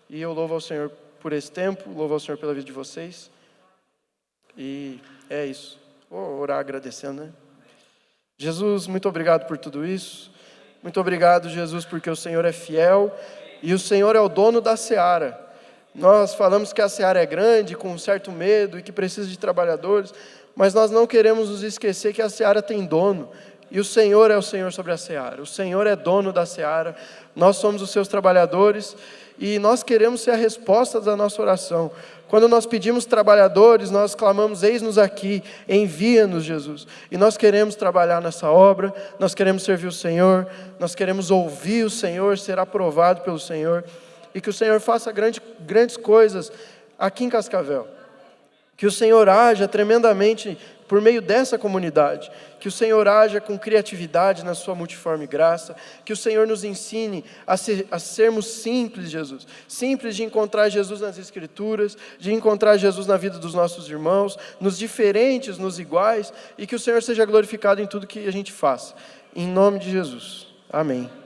E eu louvo ao Senhor por esse tempo, louvo ao Senhor pela vida de vocês. E é isso. Vou orar agradecendo, né? Jesus, muito obrigado por tudo isso. Muito obrigado, Jesus, porque o Senhor é fiel e o Senhor é o dono da seara. Nós falamos que a seara é grande, com um certo medo e que precisa de trabalhadores, mas nós não queremos nos esquecer que a seara tem dono. E o Senhor é o Senhor sobre a seara. O Senhor é dono da seara. Nós somos os seus trabalhadores e nós queremos ser a resposta da nossa oração. Quando nós pedimos trabalhadores, nós clamamos, eis-nos aqui, envia-nos, Jesus. E nós queremos trabalhar nessa obra, nós queremos servir o Senhor, nós queremos ouvir o Senhor, ser aprovado pelo Senhor. E que o Senhor faça grandes coisas aqui em Cascavel. Que o Senhor haja tremendamente por meio dessa comunidade, que o Senhor haja com criatividade na sua multiforme graça, que o Senhor nos ensine a sermos simples, Jesus, simples de encontrar Jesus nas Escrituras, de encontrar Jesus na vida dos nossos irmãos, nos diferentes, nos iguais, e que o Senhor seja glorificado em tudo que a gente faça. Em nome de Jesus. Amém.